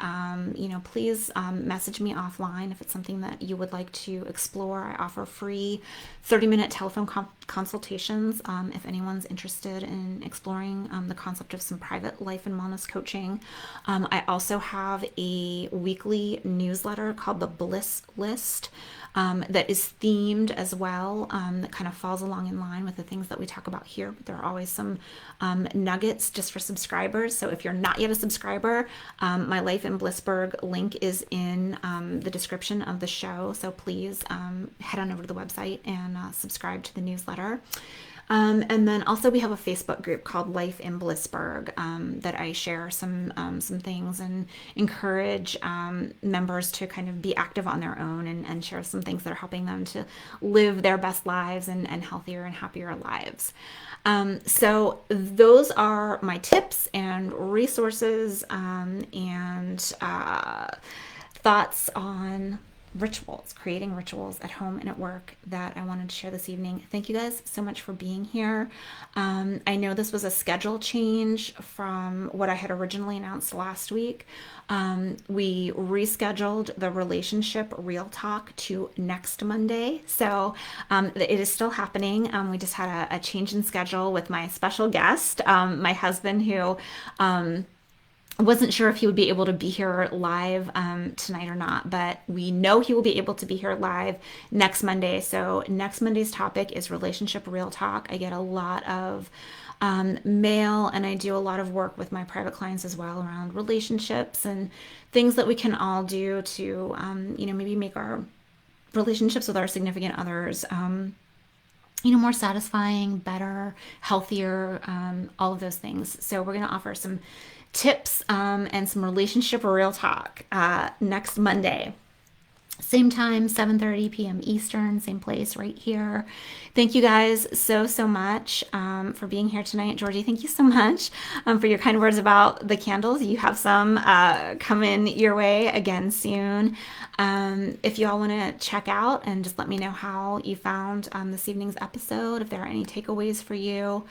please message me offline if it's something that you would like to explore. I offer free 30-minute telephone consultations if anyone's interested in exploring the concept of some private life and wellness coaching. I also have a weekly newsletter called the Bliss List that is themed as well, that kind of falls along in line with the things that we talk about here. But there are always some nuggets just for subscribers. So if you're not yet a subscriber, my Life in Blissburg link is in the description of the show. So please head on over to the website and subscribe to the newsletter. And then also we have a Facebook group called Life in Blissburg that I share some things and encourage members to kind of be active on their own and share some things that are helping them to live their best lives and healthier and happier lives. So those are my tips and resources and thoughts on rituals, creating rituals at home and at work that I wanted to share this evening. Thank you guys so much for being here. I know this was a schedule change from what I had originally announced last week. We rescheduled the relationship real talk to next Monday. So it is still happening. We just had a change in schedule with my special guest, my husband, who wasn't sure if he would be able to be here live tonight or not, but we know he will be able to be here live next Monday. So next Monday's topic is relationship real talk. I get a lot of mail, and I do a lot of work with my private clients as well around relationships and things that we can all do to, maybe make our relationships with our significant others more satisfying, better, healthier, all of those things. So we're going to offer some tips and some relationship real talk next Monday. Same time, 7:30 p.m. Eastern, same place right here. Thank you guys so much for being here tonight. Georgie, thank you so much for your kind words about the candles. You have some coming your way again soon. If you all want to check out and just let me know how you found this evening's episode, if there are any takeaways for you,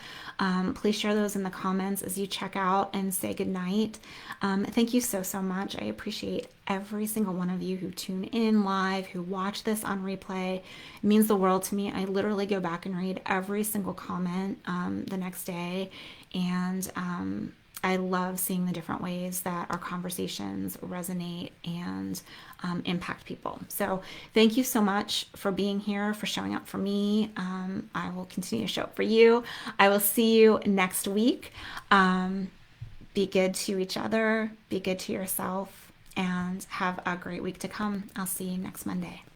please share those in the comments as you check out and say goodnight. Thank you so much. I appreciate every single one of you who tune in live, who watch this on replay. It means the world to me. I literally go back and read every single comment the next day, and I love seeing the different ways that our conversations resonate and impact people. So thank you so much for being here, for showing up for me. I will continue to show up for you. I will see you next week. Be good to each other, be good to yourself, and have a great week to come. I'll see you next Monday.